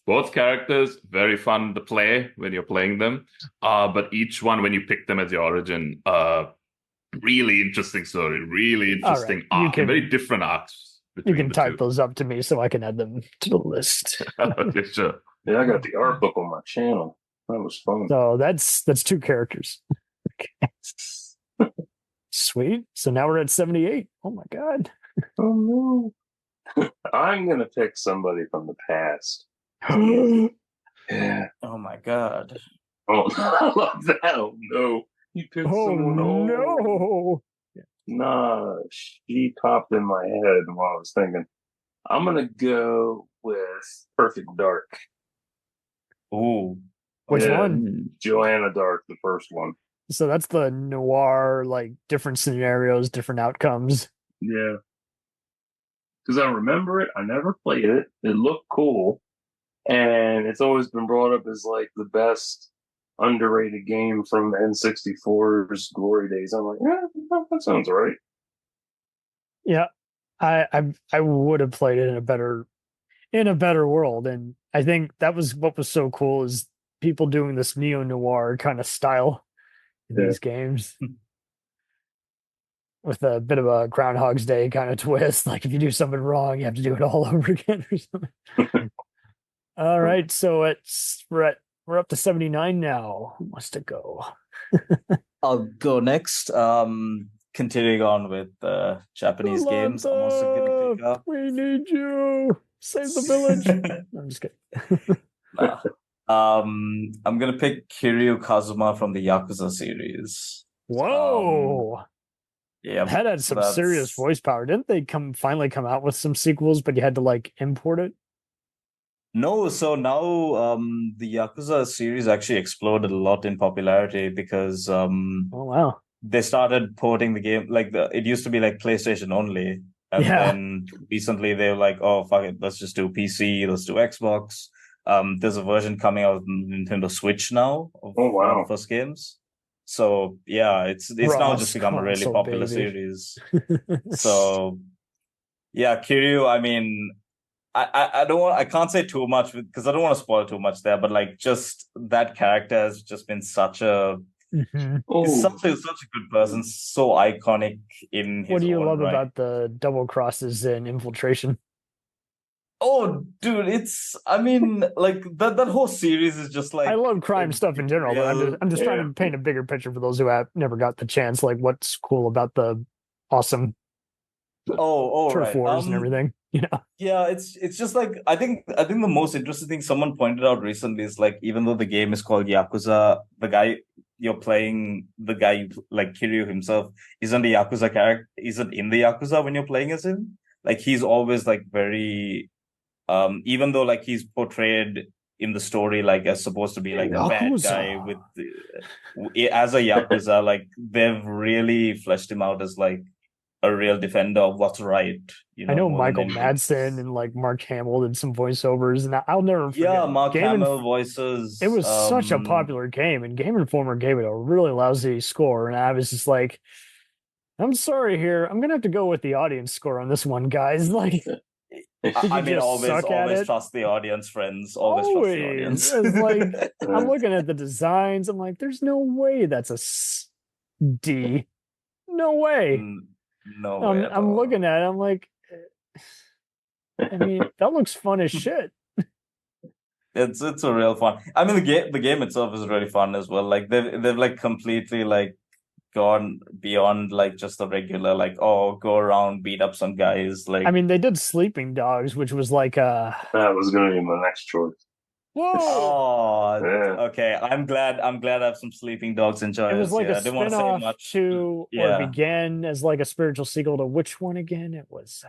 Both characters, very fun to play when you're playing them. But each one, when you pick them as your origin, really interesting story, really interesting arc, and very different arcs. You can type those up to me so I can add them to the list. Okay, sure. Yeah, I got the art book on my channel. That was fun. So that's 2 characters. Sweet. So now we're at 78. Oh my god. Oh no. I'm gonna pick somebody from the past. Yeah. Oh my god. Oh, I love that. Oh no. You picked someone old. No. Nah, she popped in my head while I was thinking. I'm gonna go with Perfect Dark. Ooh. Which one? Joanna Dark, the first one. So that's the noir, like different scenarios, different outcomes. Yeah. Because I remember it. I never played it. It looked cool. And it's always been brought up as like the best underrated game from N64's glory days. I'm like, yeah, that sounds right. Yeah, I would have played it in a better world, and I think that was what was so cool is people doing this neo noir kind of style in these games with a bit of a Groundhog's Day kind of twist. Like if you do something wrong, you have to do it all over again or something. All right, so we're up to 79 now. Who wants to go? I'll go next. Continuing on with Japanese games, I'm also going to pick up. We need you. Save the village. No, I'm just kidding. I'm going to pick Kiryu Kazuma from the Yakuza series. Whoa. Yeah, that had some serious voice power. Didn't they finally come out with some sequels, but you had to like import it? No, so now the Yakuza series actually exploded a lot in popularity because oh wow, they started porting the game. Like it used to be like PlayStation only, and then recently they were like, "Oh fuck it, let's just do PC, let's do Xbox." There's a version coming out on Nintendo Switch now of one of the first games. So yeah, it's now just become a really popular series. So yeah, Kiryu. I mean. I can't say too much because I don't want to spoil too much there, but like just that character has just been such a he's such a good person, so iconic in his What do you love right. about the double crosses and infiltration? Oh dude, I mean like that whole series is just like I love crime stuff in general, but I'm just trying to paint a bigger picture for those who have never got the chance, like what's cool about the awesome turf wars and everything. You know? Yeah, it's just like I think the most interesting thing someone pointed out recently is like even though the game is called Yakuza, the guy you're playing, like Kiryu himself, isn't a Yakuza character, isn't in the Yakuza when you're playing as him. Like he's always like very even though like he's portrayed in the story like as supposed to be like a bad guy with as a Yakuza, like they've really fleshed him out as like a real defender of what's right. You know, I know Michael Madsen and like Mark Hamill did some voiceovers, and I'll never forget. Yeah, Mark Hamill voices. It was such a popular game, and Game Informer gave it a really lousy score, and I was just like, I'm sorry here. I'm going to have to go with the audience score on this one, guys. Like, I mean, always trust the audience, friends. Always trust the audience. It's like, I'm looking at the designs. I'm like, there's no way that's a D. No way. No way. I'm looking at it. I'm like, I mean, that looks fun as shit. It's a real fun. I mean, the game itself is really fun as well. Like they've like completely like gone beyond like just the regular like, oh, go around, beat up some guys. Like, I mean, they did Sleeping Dogs, which was like that was going to be my next choice. Whoa! Oh, yeah. Okay. I'm glad I have some Sleeping Dogs enjoyers. It was like a spin-off to, or it began as like a spiritual sequel to which one again? It was.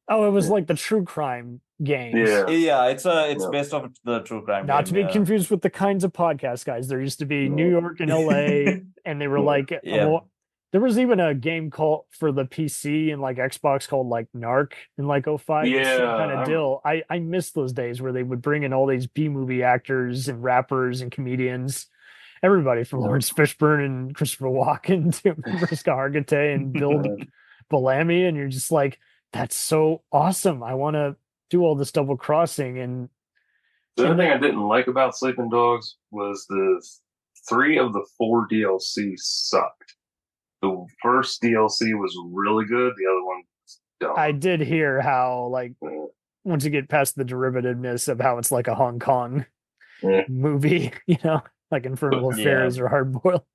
It was like the true crime games. Yeah. It's based off the true crime. Not to be confused with the kinds of podcast guys. There used to be New York and LA, and they were like, there was even a game called for the PC and like Xbox called like Narc in like 05. Kind of deal. I miss those days where they would bring in all these B-movie actors and rappers and comedians. Everybody from Lawrence Fishburne and Christopher Walken to Mariska Hargitay and Bill Bellamy, and you're just like, that's so awesome. I want to do all this double crossing. And the other thing I didn't like about Sleeping Dogs was the 3 of the 4 DLC sucked. The first DLC was really good. The other one was dumb. I did hear how, like, once you get past the derivativeness of how it's like a Hong Kong movie, like Infernal Affairs or Hard Boiled.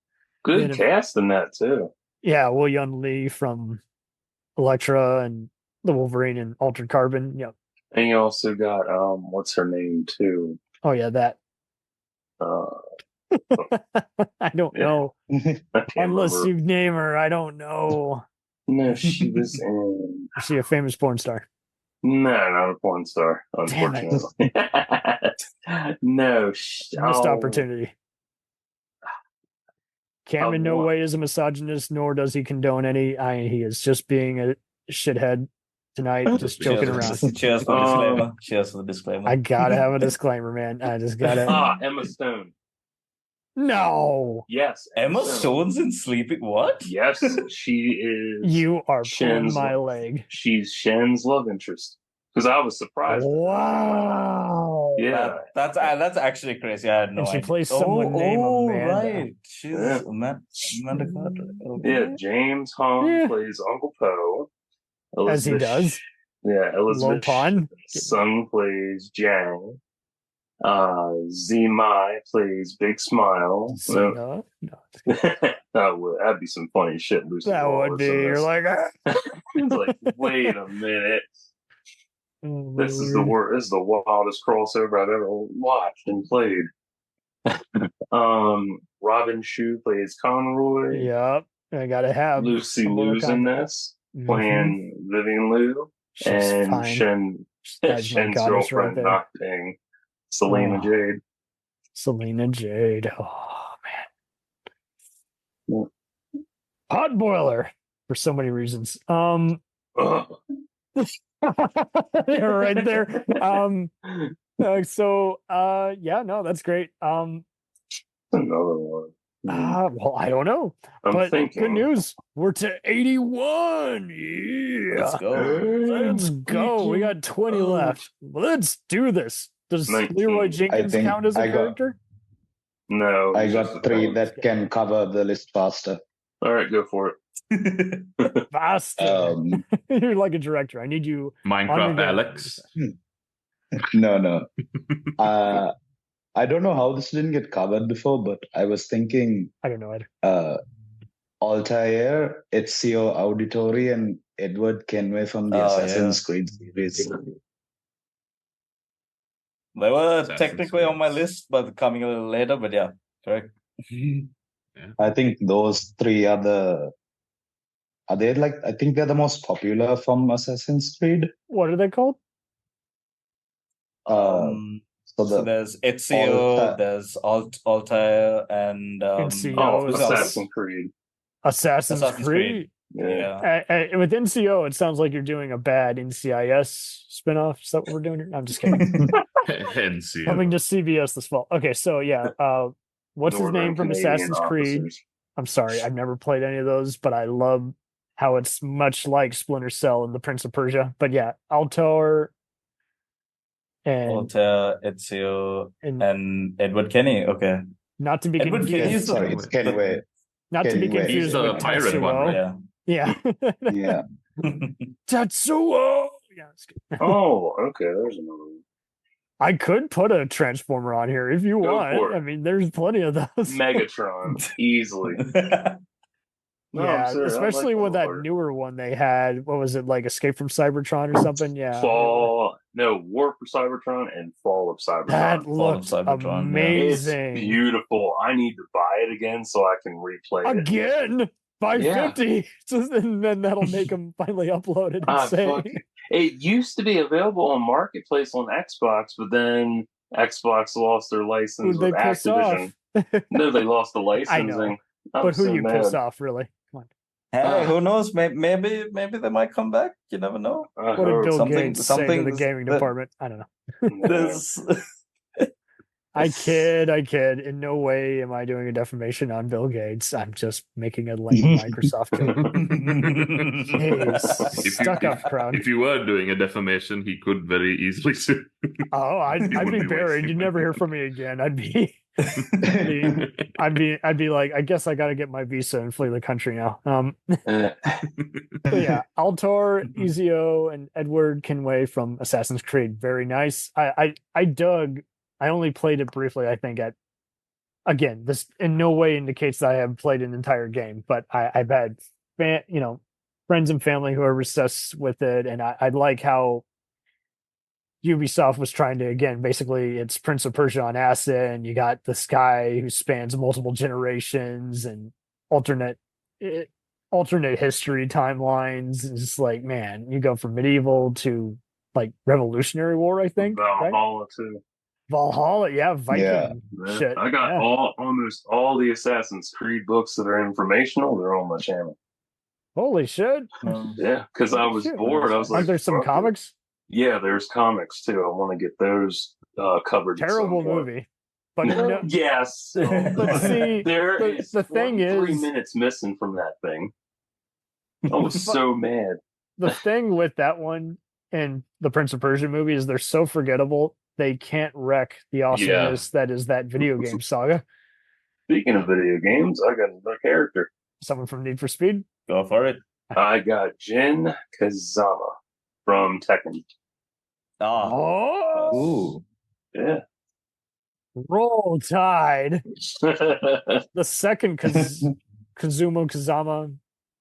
Good cast in that, too. Yeah, Will Yun Lee from Elektra and the Wolverine and Altered Carbon. Yep. And you also got what's her name too? Oh yeah, that. I don't know. Unless you name her, I don't know. No, she was in. Is she a famous porn star? No, not a porn star. Unfortunately. No, missed opportunity. Cam in no way is a misogynist, nor does he condone any. He is just being a shithead tonight, just joking around. Cheers for the disclaimer. Cheers for the disclaimer. I gotta have a disclaimer, man. I just gotta. Emma Stone. No. Yes, Emma Stone's in Sleeping. What? Yes, she is. You are pulling my leg. She's Shen's love interest. Because I was surprised. Wow. Yeah, that's actually crazy. I had no idea. She plays someone named Amanda. Right. She's Amanda Carter. Okay. Yeah, James Hong plays Uncle Poe. As he does. Yeah, Elizabeth Lopon. Sung plays Jang. Mai plays Big Smile. No. That'd be some funny shit. Lucy That would be. You're like, it's like, wait a minute. This is the wildest crossover I've ever watched and played. Robin Shu plays Conroy. Yep. I gotta have Lucy Liu's in this, playing Vivian Liu. And fine. Shen's girlfriend, not paying Selena Jade. Selena Jade. Oh man. Pot boiler for so many reasons. You're right there. That's great. Another one. Well, I don't know. But good news. We're to 81. Yeah. Let's go. We got 20 left. Let's do this. Does 19. Leroy Jenkins count as a character? No. I got 3 that can cover the list faster. All right, go for it. Faster. You're like a director. I need you. Minecraft Alex. No. I don't know how this didn't get covered before, but I was thinking. I don't know it. Altair, Ezio Auditore, and Edward Kenway from the Assassin's Creed series. They were technically on my list, but coming a little later. But yeah, correct. I think those 3 are the. Are they like? I think they're the most popular from Assassin's Creed. What are they called? So there's Ezio, there's Altair, and Assassin's Creed. Assassin's Creed. Yeah. With NCO, it sounds like you're doing a bad NCIS spinoff. Is that what we're doing here? I'm just kidding. NCO. Coming to CBS this fall. Okay, so yeah, what's his name from Assassin's Creed? I'm sorry, I've never played any of those, but I love how it's much like Splinter Cell and the Prince of Persia. But yeah, Altor and Altair, Ezio, and Edward Kenny. Okay. Not to be Edward Kenny confused. is Sorry, it's Kenway. Not to be confused He's the with pirate one, Tetsuo. right? Yeah. Yeah. Tetsuo. Yeah. Oh, okay. There's another one. I could put a Transformer on here if you Go want. for it. I mean, there's plenty of those. Megatron, easily. No, I'm Yeah, serious. I like especially with that War. newer one they had. What was it, like Escape from Cybertron or something? Yeah. War for Cybertron and Fall of Cybertron. That Fall of looked Cybertron, amazing. It's beautiful. I need to buy it again so I can replay it. Again? 550. And then that'll make them finally upload it and say. It used to be available on Marketplace on Xbox, but then Xbox lost their license Who'd they with piss Activision. off? No, they lost the I licensing. know. But who you piss off, really? Come on. Hey, who knows? Maybe they might come back. You never know. What did Bill Gates say to the gaming that- department? I don't know. This I kid. In no way am I doing a defamation on Bill Gates. I'm just making a lame Microsoft joke. Hey, stuck up crowd. If you were doing a defamation, he could very easily sue. Oh, I'd You be wouldn't be buried. wasting You'd never hear from me again. I'd be like, I guess I got to get my visa and flee the country now. But yeah, Altor, Ezio, and Edward Kenway from Assassin's Creed, very nice. I dug. I only played it briefly. I think again, this in no way indicates that I have played an entire game, but I've had friends and family who are obsessed with it, and I like how Ubisoft was trying to, again, basically it's Prince of Persia on acid, and you got this guy who spans multiple generations and alternate history timelines. It's just like, man, you go from medieval to like Revolutionary War, I think. Valhalla too. Valhalla, yeah, Viking shit. I got almost all the Assassin's Creed books that are informational. They're on my channel. Holy shit! Yeah, because I was bored. I was like, aren't there some comics? Yeah, there's comics too. I want to get those covered. Terrible movie, but yes. But see, the thing is, 3 minutes missing from that thing. I was so mad. The thing with that one and the Prince of Persia movie is they're so forgettable. They can't wreck the awesomeness that is that video game saga. Speaking of video games, I got another character. Someone from Need for Speed? Go for it. I got Jin Kazama from Tekken. Oh! Ooh. Yeah. Roll Tide. The second Kazuma Kazama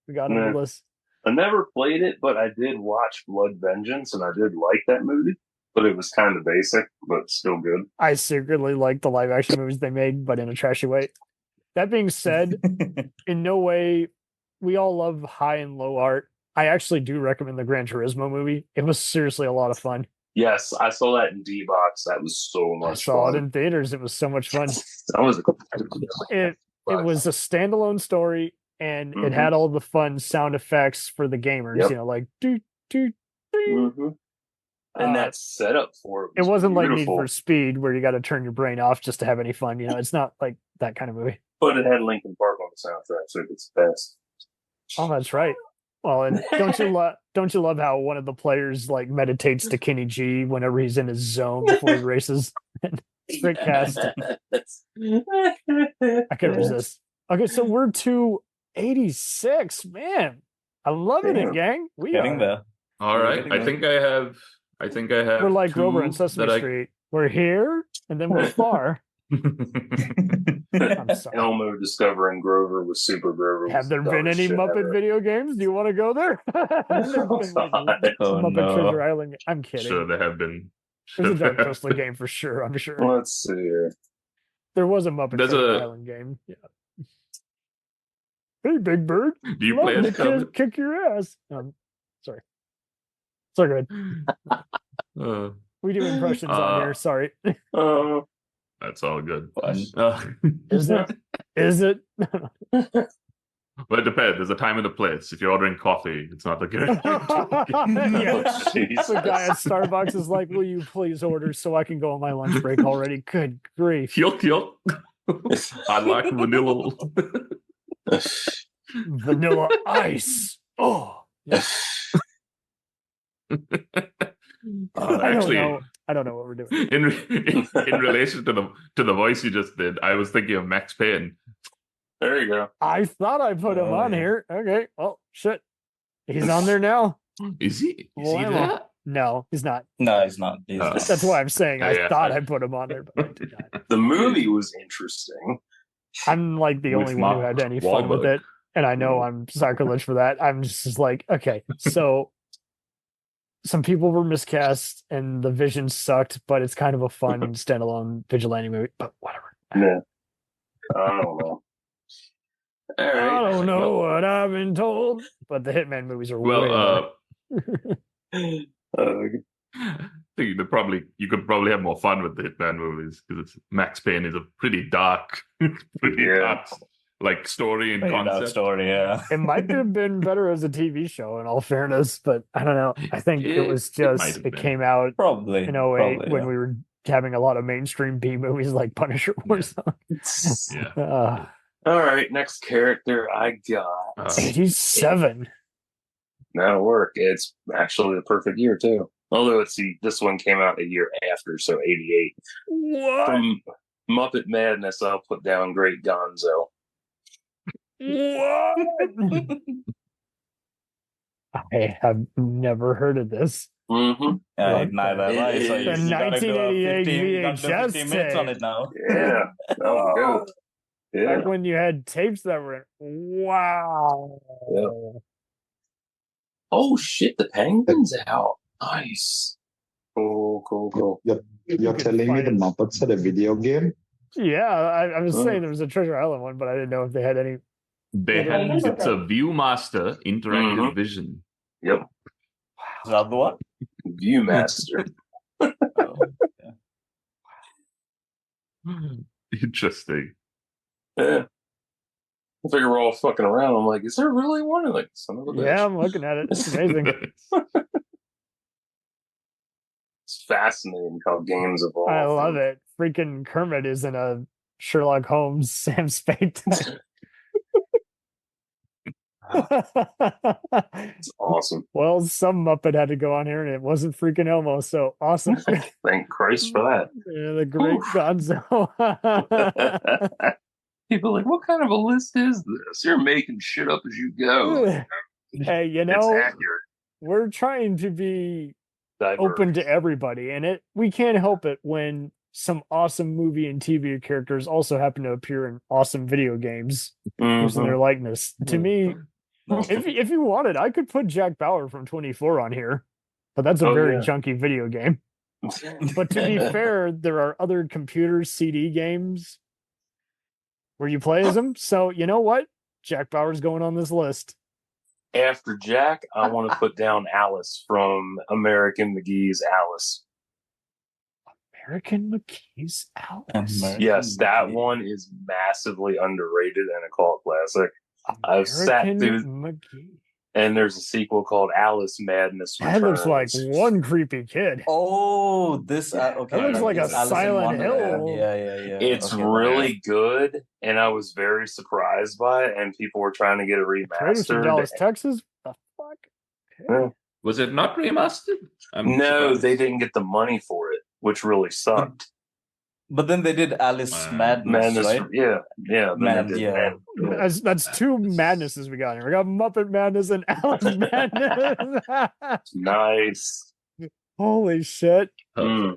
we got on the list. I never played it, but I did watch Blood Vengeance, and I did like that movie. But it was kind of basic, but still good. I secretly like the live action movies they made, but in a trashy way. That being said, in no way, we all love high and low art. I actually do recommend the Gran Turismo movie. It was seriously a lot of fun. Yes, I saw that in D-Box. That was so much fun. I saw it in theaters. It was so much fun. It was a standalone story, and it had all the fun sound effects for the gamers. Yep. Like do do do. And that setup for it wasn't beautiful. like Need for Speed where you got to turn your brain off just to have any fun. It's not like that kind of movie. But it had Linkin Park on the soundtrack, so it's best. Oh, that's right. Well, and don't you love how one of the players like meditates to Kenny G whenever he's in his zone before he races? Great cast. I couldn't resist. Okay, so we're 286. Man, I love it, gang. We getting are there. All right, I think I have. We're like Grover and Sesame Street. We're here, and then we're far. I'm sorry. Elmo discovering Grover with Super Grover. Have there been any Muppet video games? Do you want to go there? Muppet Treasure Island. I'm kidding. Sure, there have been. There's a Dark Crystal game for sure. I'm sure. Let's see here. There was a Muppet Treasure Island game. Yeah. Hey, Big Bird. Do you play it? Kick your ass. Sorry. So good. We do impressions on here. Sorry. That's all good. Is it? Is it? Well, it depends. There's a time and a place. If you're ordering coffee, it's not a good. The guy at Starbucks is like, "Will you please order so I can go on my lunch break already?" Good grief! Yuck. I like vanilla. Vanilla ice. Oh, yeah. Actually, I don't know what we're doing. In relation to the voice you just did, I was thinking of Max Payne. There you go. I thought I put him on here. Okay. Oh shit, he's on there now. Is he? Is he Well, there? No, he's not. No, he's not. He's not. That's why I'm saying I thought I put him on there, but I did not. The movie was interesting. I'm like the only one who had any fun with it, and I know I'm sacrilege for that. I'm just like, okay, so some people were miscast, and the vision sucked, but it's kind of a fun standalone vigilante movie. But whatever. Yeah. I don't know. All right. I don't know what I've been told, but the Hitman movies are Well, way I think you could probably have more fun with the Hitman movies because Max Payne is a pretty dark, dark, like story and concept. Story, yeah. It might have been better as a TV show, in all fairness, but I don't know. I think it was just it came out probably in 08 when we were having a lot of mainstream B movies like Punisher Warzone. All right, next character I got 87. That'll work. It's actually the perfect year too. Although this one came out a year after, so 88. What? From Muppet Madness, I'll put down Great Gonzo. What? I have never heard of this. Mm-hmm. Neither have I. So the 1988 VHS 15 minutes on it now. Yeah, that was good. Yeah. Back when you had tapes that were wow. Yeah. Oh shit! The Penguin's out. Nice. Cool. You're telling me the Muppets had a video game? Yeah, I was saying there was a Treasure Island one, but I didn't know if they had any. It's a Viewmaster interactive vision. Yep. Is that the one? Viewmaster. Interesting. Yeah. I figure we're all fucking around. I'm like, is there really one? Like, son of a bitch. Yeah, I'm looking at it. It's amazing. It's fascinating how games evolve. I love it. Freaking Kermit is in a Sherlock Holmes Sam Spade. It's awesome. Well, some Muppet had to go on here, and it wasn't freaking Elmo, so awesome. Thank Christ for that. Yeah, the great Gonzo. People are like, what kind of a list is this? You're making shit up as you go. Hey, It's accurate. we're trying to be Diverse. open to everybody, and we can't help it when some awesome movie and TV characters also happen to appear in awesome video games using their likeness. To me, if you wanted, I could put Jack Bauer from 24 on here, but that's a very junky video game. But to be fair, there are other computer CD games where you play as him. So you know what? Jack Bauer's going on this list. After Jack, I want to put down Alice from American McGee's Alice. American McGee's Alice. Yes, that one is massively underrated and a cult classic. I've sat through McGee. And there's a sequel called Alice Madness That Returns. looks like one creepy kid. Oh, this okay. That looks like a Silent Hill. Yeah. It's really good, and I was very surprised by it. And people were trying to get it Traders from remastered. Dallas, Texas. The fuck? Yeah. Was it not remastered? No, they didn't get the money for it, which really sucked. But then they did Alice Madness, right? Yeah. That's two madnesses we got here. We got Muppet Madness and Alice Madness. Nice. Holy shit. Mm.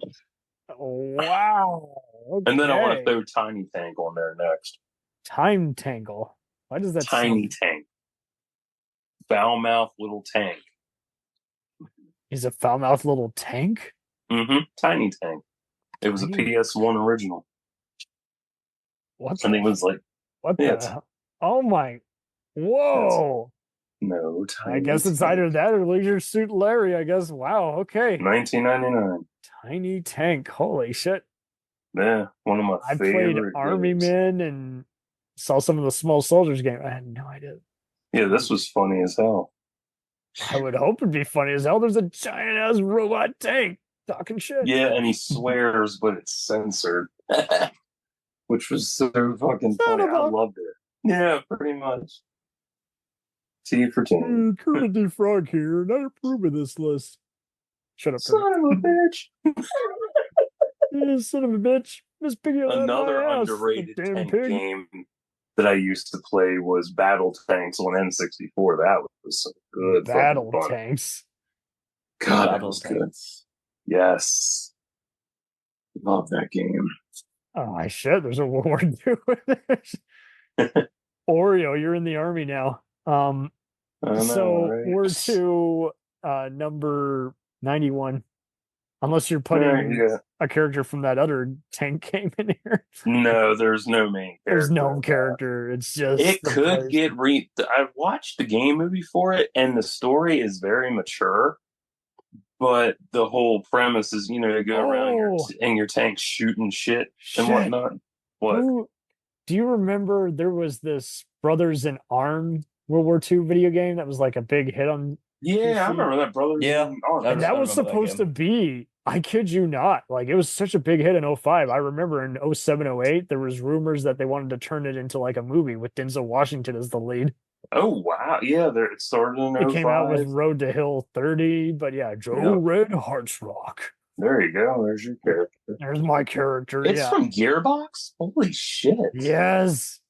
Wow. Okay. And then I want to throw Tiny Tank on there next. Time Tangle. Why does that Tiny Tank. Foul mouth little tank. He's a foul mouth little tank? Mm-hmm. Tiny Tank. It was a PS1 original. What? I think it was like... What the hell? Oh my... Whoa! No, Tiny I guess it's either that or Leisure Suit Larry, I guess. Wow, okay. 1999. Tiny Tank. Holy shit. Yeah, one of my favorite played Army games. Men and saw some of the Small Soldiers game. I had no idea. Yeah, this was funny as hell. I would hope it'd be funny as hell. There's a giant-ass robot tank talking shit. Yeah, and he swears, but it's censored. Which was so fucking funny. I loved it. Yeah, pretty much. T for team. Kermit the Frog here, and I approve of this list. Shut up, Son of a bitch. Yeah, son of a bitch. Miss Piggy Another underrated tank game that I used to play was Battle Tanks on N64. That was some good Battle fun. Tanks. God, that was good. Yes. Love that game. Oh, shit. There's a World War II. Oreo, you're in the army now. Know, so right? we're to number 91. Unless you're putting a character from that other tank game in here. No, there's no main character. There's no character. It's just... It could get I've watched the game movie for it, and the story is very mature. But the whole premise is, you go around in your tank shooting shit and whatnot. What? Do you remember there was this Brothers in Arms World War II video game that was like a big hit on... Yeah, I remember that, Brothers in Arms. And that was supposed to be, I kid you not, like it was such a big hit in 2005. I remember in 2007, 2008, there was rumors that they wanted to turn it into like a movie with Denzel Washington as the lead. Oh, wow. Yeah, it started in 2005. It came out with Road to Hill 30. But yeah, Joe Red Hearts Rock. There you go. There's your character. There's my character. It's from Gearbox? Holy shit. Yes.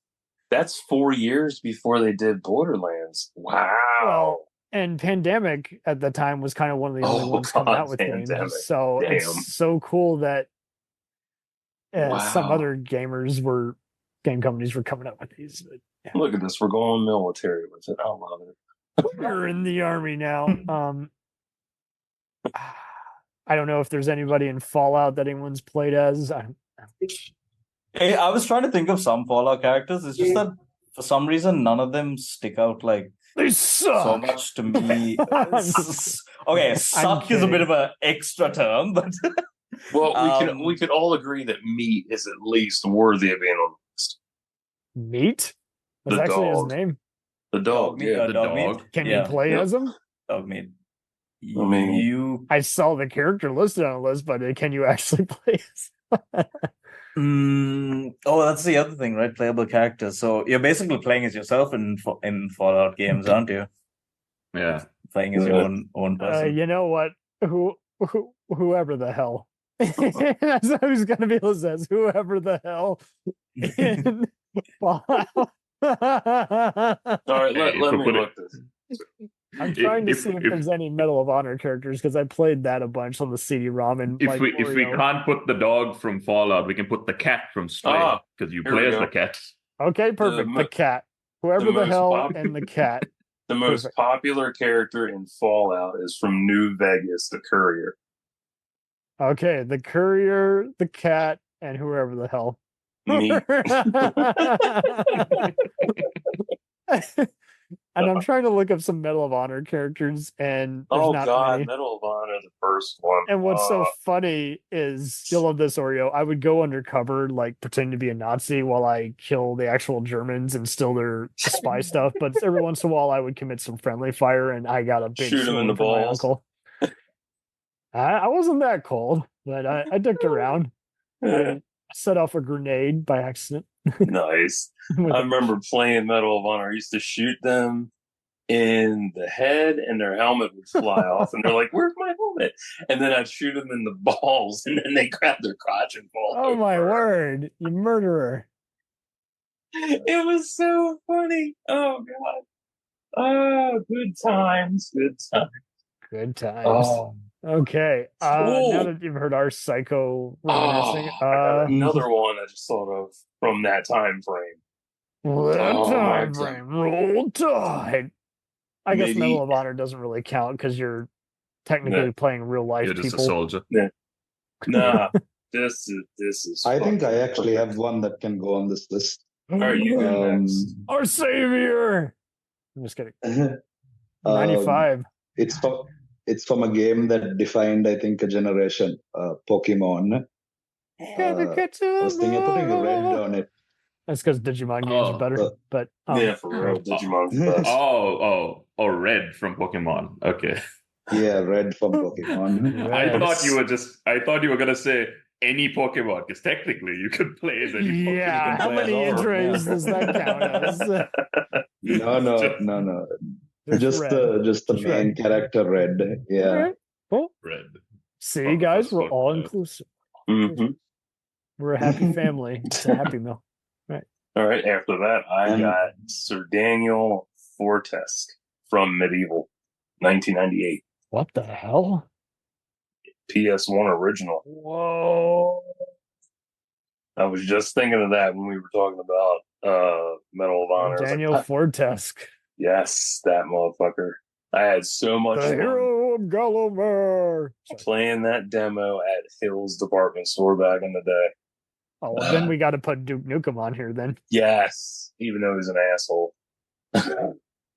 That's 4 years before they did Borderlands. Wow. Well, and Pandemic at the time was kind of one of the only ones coming out with games. So it's so cool that some other game companies were coming up with these. But, yeah. Look at this. We're going military with it. I love it. We're in the army now. I don't know if there's anybody in Fallout that anyone's played as. Hey, I was trying to think of some Fallout characters. It's just that for some reason none of them stick out like they suck so much to me. Okay, suck is a bit of an extra term, but well, we could all agree that Meat is at least worthy of being on the list. Meat? That's actually his name. The dog, the dog. Meat. Can you play as him? Dog Meat. I saw the character listed on the list, but can you actually play as? Oh, that's the other thing, right? Playable characters. So you're basically playing as yourself in Fallout games, aren't you? Yeah, playing as your own person. You know what? Whoever the hell. That's who's going to be listed as whoever the hell in Fallout. All right, let me look this. I'm trying to see if there's any Medal of Honor characters because I played that a bunch on the CD-ROM. And if we can't put the dog from Fallout, we can put the cat from Stray because you play as the cat. Okay, perfect. The cat, whoever the hell, and the cat. The most popular character in Fallout is from New Vegas, the Courier. Okay, the Courier, the cat, and whoever the hell. Me. And I'm trying to look up some Medal of Honor characters, and there's not many. Medal of Honor, the first one. And what's so funny is, you'll love this, Oreo. I would go undercover, like pretend to be a Nazi while I kill the actual Germans and steal their spy stuff. But every once in a while, I would commit some friendly fire, and I got a big shoot him in the balls. My uncle. I wasn't that cold, but I dicked around. I set off a grenade by accident. Nice. I remember playing Medal of Honor. I used to shoot them in the head and their helmet would fly off and they're like, where's my helmet? And then I'd shoot them in the balls and then they grab their crotch and fall over. My word, you murderer. It was so funny. Oh God. Oh, good times. Good times. Okay. Now that you've heard our psycho reminiscing, I got another one I just thought of from that time frame. Roll Tide. I guess Medal of Honor doesn't really count because you're technically playing real life people. You're just a soldier. Yeah. Nah, this is. I think I actually have one that can go on this list. Are you next? Our savior. I'm just kidding. 95. It's from a game that defined, I think, a generation. Pokemon. I was thinking of putting red on it. That's because Digimon games are better. But yeah, for real, Digimon's best. Red from Pokemon. Okay. Yeah, red from Pokemon. I thought you were gonna say any Pokemon, because technically you could play as any Pokemon. Yeah, how many entries does that count as? No. just the main character, Red. Yeah. Okay, cool. Red. See, guys, we're all inclusive. Mm-hmm. We're a happy family. It's a happy meal. Right. All right. After that, I got Sir Daniel Fortesque from Medieval, 1998. What the hell? PS1 original. Whoa. I was just thinking of that when we were talking about Medal of Honor. Daniel Fortesque. Yes, that motherfucker. I had so much The fun hero of Gallowmere. playing that demo at Hill's department store back in the day. Oh, well, then we got to put Duke Nukem on here then. Yes, even though he's an asshole.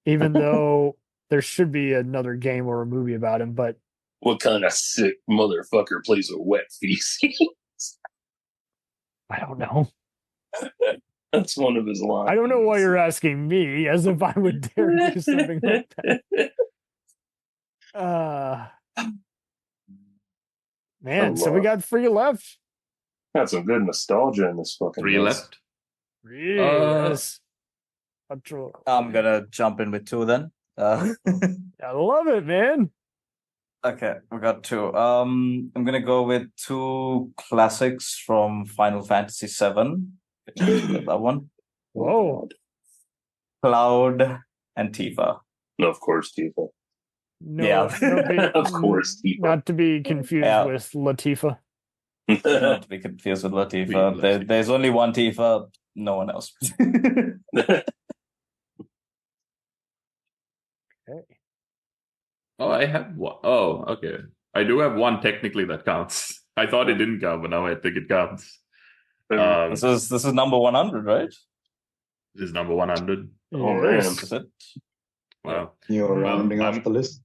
Even though there should be another game or a movie about him, but What kind of sick motherfucker plays a wet feces? I don't know. That's one of his lines. I don't know why you're asking me, as if I would dare do something like that. Man, so we got 3 left. Got some good nostalgia in this fucking 3 left. Yes. I'm gonna jump in with 2 then. I love it, man. Okay, we got 2. I'm gonna go with 2 classics from Final Fantasy VII. That one. Whoa. Cloud and Tifa. Of course, Tifa. No, Yeah. Of course, Tifa. Not to be confused with Latifah. Not to be confused with Latifah. There's only one Tifa, no one else. Okay. Oh, I have one. Oh, okay. I do have one technically that counts. I thought it didn't count, but now I think it counts. This is number 100, right? This is number 100. Oh, man. Is it? Wow. You're rounding off the list.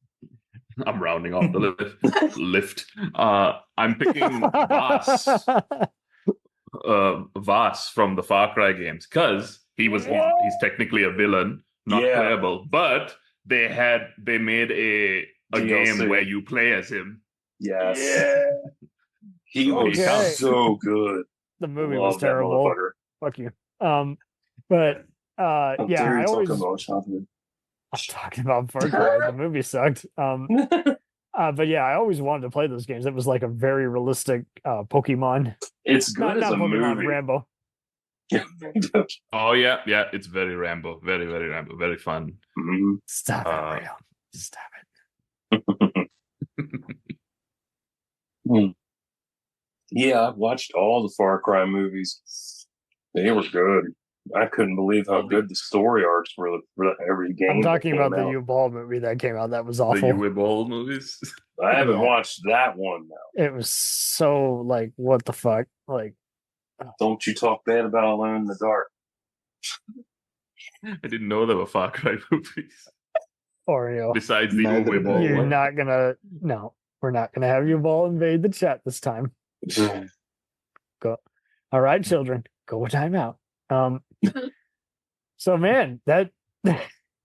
I'm rounding off the lift. I'm picking Vaas from the Far Cry games because he's technically a villain, not playable, but they made a game where you play as him. Yes. Yeah. He was so good. The movie was terrible. Fuck you. But I always I'm talking about Far Cry. The movie sucked. But yeah, I always wanted to play those games. It was like a very realistic Pokemon. It's good as a Pokemon, movie. Rambo. Oh yeah, it's very Rambo, very Rambo, very fun. Mm-hmm. Stop it, Oreo. Stop it. Yeah, I've watched all the Far Cry movies. They were good. I couldn't believe how good the story arcs were for every game. I'm talking about the U-Ball movie that came out. That was awful. The U-Ball movies? I haven't watched that one now. It was so like, what the fuck? Like, don't you talk bad about Alone in the Dark. I didn't know there were Far Cry movies. Oreo. Besides the U-Ball. You're not gonna. No, we're not gonna have U-Ball invade the chat this time. Go. All right, children, go time out. So man, that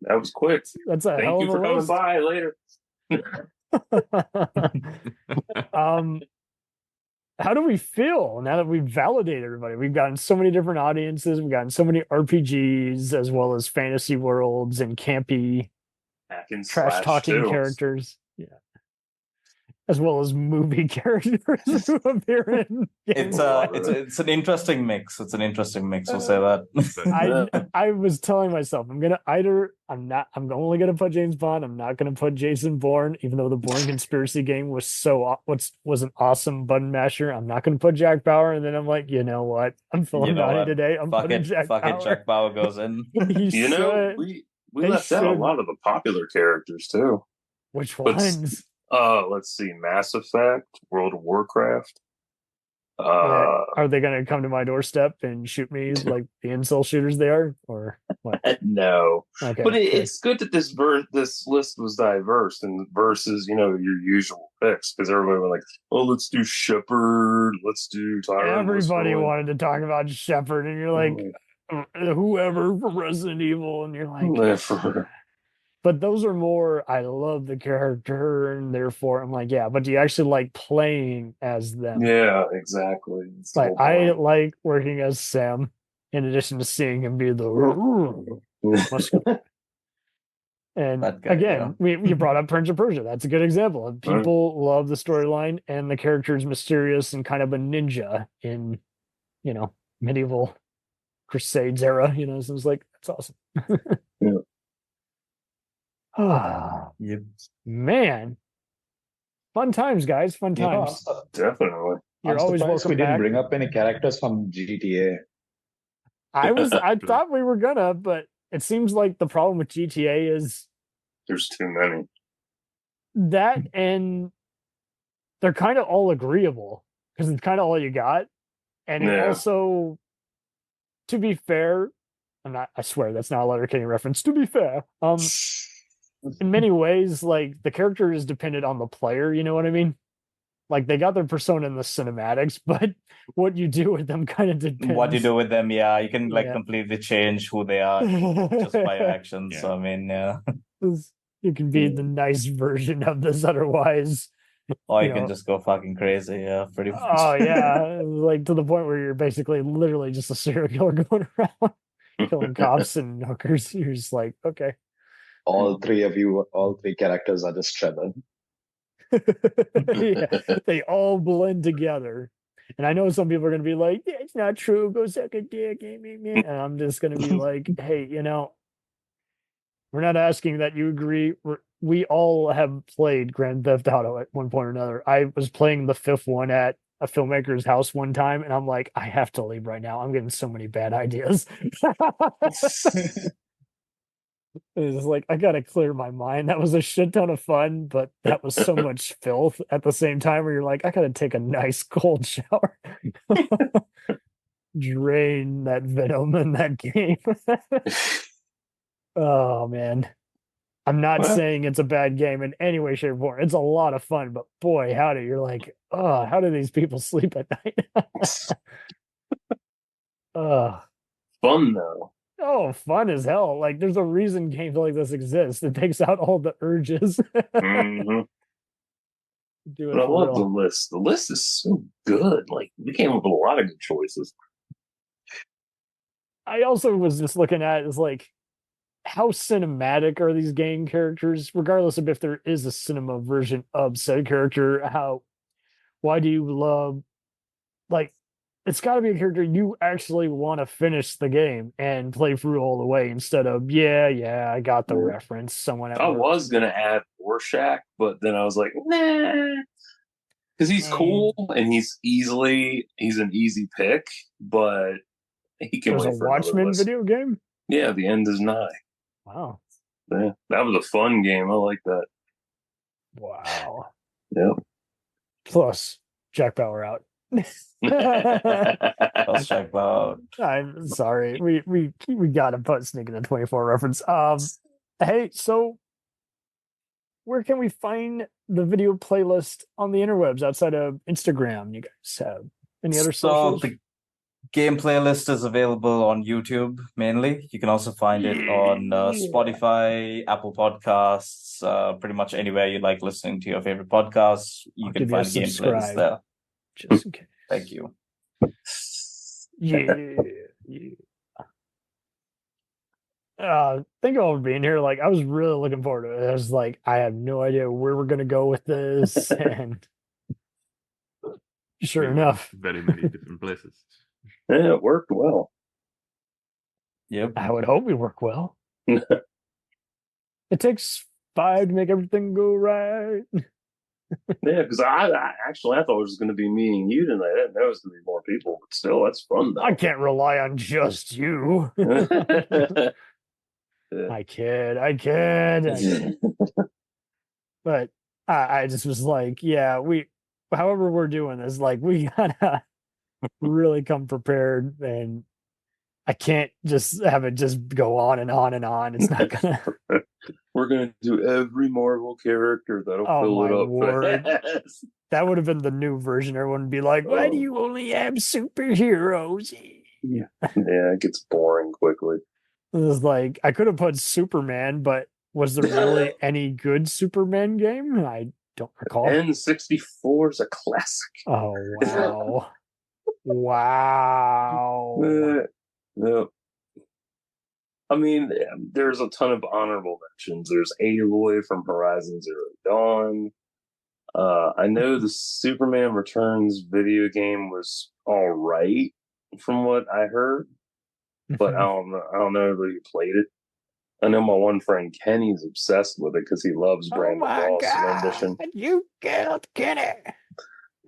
was quick. That's a Thank hell of you a for coming list. by later. How do we feel now that we've validated everybody? We've gotten so many different audiences. We've gotten so many RPGs as well as fantasy worlds and campy trash talking characters. Yeah. As well as movie characters who appear in games. It's an interesting mix. It's an interesting mix. We'll say that. I was telling myself I'm only gonna put James Bond. I'm not gonna put Jason Bourne, even though the Bourne Conspiracy game was was an awesome button masher. I'm not gonna put Jack Bauer, and then I'm like, you know what? I'm feeling naughty today. I'm putting Jack Bauer. Jack Bauer goes in. We left out a lot of the popular characters too. Which ones? Let's see, Mass Effect, World of Warcraft. Are they going to come to my doorstep and shoot me like the incel shooters they are, or what? No. Okay, but it's good that this list was diverse and versus your usual picks, because everybody was like, "Oh, let's do Shepard, let's do Tyrant." Everybody wanted to talk about Shepard, and you're like, whoever from Resident Evil, and you're like. But those are more, I love the character, and therefore I'm like, yeah, but do you actually like playing as them? Yeah, exactly. Like, I like working as Sam, in addition to seeing him be the muscular. And Guy, again, you brought up Prince of Persia. That's a good example. People love the storyline, and the character is mysterious and kind of a ninja in, medieval Crusades era. So it's like, that's awesome. Yep. Man. Fun times, guys. Fun times. Definitely. You're always welcome we didn't back. bring up any characters from GTA. I thought we were gonna, but it seems like the problem with GTA is there's too many. That, and they're kind of all agreeable because it's kind of all you got. And it also, to be fair, I swear that's not a Letterkenny reference. To be fair, in many ways, like, the character is dependent on the player, you know what I mean? Like, they got their persona in the cinematics, but what you do with them kind of depends. What you do with them, you can completely change who they are just by your actions. So, I mean, you can be the nice version of this otherwise. Or you can just go fucking crazy, pretty much. Oh, yeah. Like, to the point where you're basically literally just a serial killer going around killing cops and hookers. You're just like, okay. All three characters are just Trevor. Yeah, they all blend together. And I know some people are going to be like, it's not true, go suck a dick. And I'm just going to be like, hey, we're not asking that you agree. We all have played Grand Theft Auto at one point or another. I was playing the fifth one at a filmmaker's house one time, and I'm like, I have to leave right now. I'm getting so many bad ideas. It's like, I gotta clear my mind. That was a shit ton of fun, but that was so much filth at the same time where you're like, I gotta take a nice cold shower. Drain that venom in that game. Oh, man. I'm not saying it's a bad game in any way, shape, or form. It's a lot of fun, but boy, howdy, you're like, oh, how do these people sleep at night? Fun, though. Oh, fun as hell. Like, there's a reason games like this exist. It takes out all the urges. Mm-hmm. But I love the list. The list is so good. Like, we came up with a lot of good choices. I also was just looking at it as like, how cinematic are these game characters, regardless of if there is a cinema version of said character? Why do you love, like, it's got to be a character you actually want to finish the game and play through all the way instead of, I got the reference. Someone I was going to add Rorschach, but then I was like, nah. Because he's cool and he's an easy pick, but he can wait for another Watchmen list. video game? Yeah, the end is nigh. Wow. Yeah, that was a fun game. I like that. Wow. Yep. Plus, Jack Bauer out. Plus Jack Bauer. I'm sorry. We got to sneak in a 24 reference. Hey, so where can we find the video playlist on the interwebs outside of Instagram? You guys have any other socials? The game playlist is available on YouTube mainly. You can also find it on Spotify, Apple Podcasts, pretty much anywhere you like listening to your favorite podcasts. You can find game playlist there. Just in case. Thank you. Yeah. Thank you all for being here. Like, I was really looking forward to it. I was like, I have no idea where we're gonna go with this, and sure enough, very many different places. Yeah, it worked well. Yep. I would hope we work well. It takes 5 to make everything go right. Yeah, because I thought it was going to be me and you tonight. I didn't know it was going to be more people, but still, that's fun, though. I can't rely on just you. I kid. But I just was like, however we're doing this, like, we gotta really come prepared, and I can't just have it just go on and on and on. It's not gonna. We're gonna do every Marvel character that'll fill it up. Word. That would have been the new version. Everyone would be like, "Why do you only have superheroes?" Yeah, it gets boring quickly. It was like, I could have put Superman, but was there really any good Superman game? I don't recall. N64 is a classic. Oh wow! Wow. No. I mean, there's a ton of honorable mentions. There's Aloy from Horizon Zero Dawn. I know the Superman Returns video game was all right from what I heard, but I don't know if you played it. I know my one friend Kenny's obsessed with it because he loves Brandon Ross and Ambition. You killed Kenny.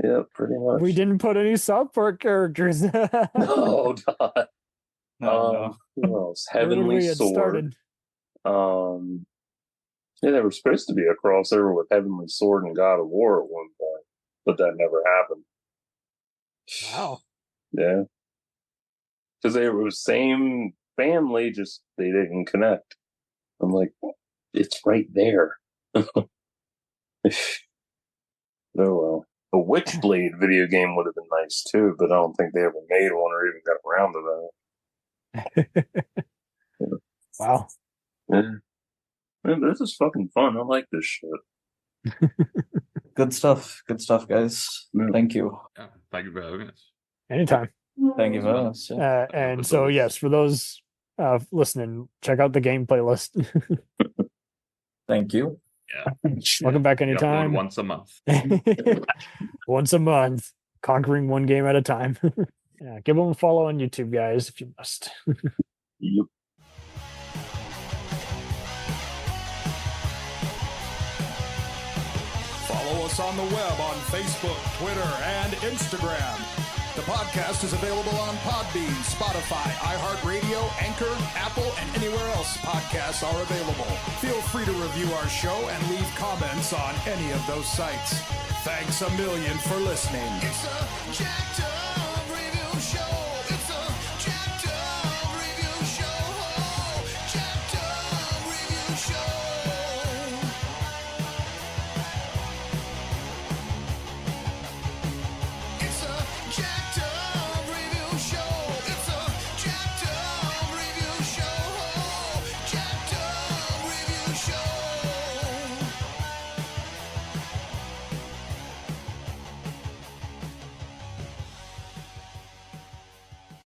Yeah, pretty much. We didn't put any South Park characters. No, God. No. Who else? Heavenly Sword. Yeah, they were supposed to be a crossover with Heavenly Sword and God of War at one point, but that never happened. Wow. Yeah. Because they were the same family, just they didn't connect. I'm like, it's right there. Oh, well. A Witchblade video game would have been nice, too, but I don't think they ever made one or even got around to that. Wow. Yeah. Man, this is fucking fun. I like this shit. Good stuff, guys. Yeah. Thank you. Yeah, thank you for having us. Anytime. Thank you very much. Yeah. And so, yes, for those listening, check out the game playlist. Thank you. Yeah. Welcome back anytime. Once a month. Once a month, conquering one game at a time. Yeah, give them a follow on YouTube, guys, if you must. Yep. Follow us on the web on Facebook, Twitter, and Instagram. The podcast is available on Podbean, Spotify, iHeartRadio, Anchor, Apple, and anywhere else podcasts are available. Feel free to review our show and leave comments on any of those sites. Thanks a million for listening. It's a jacked up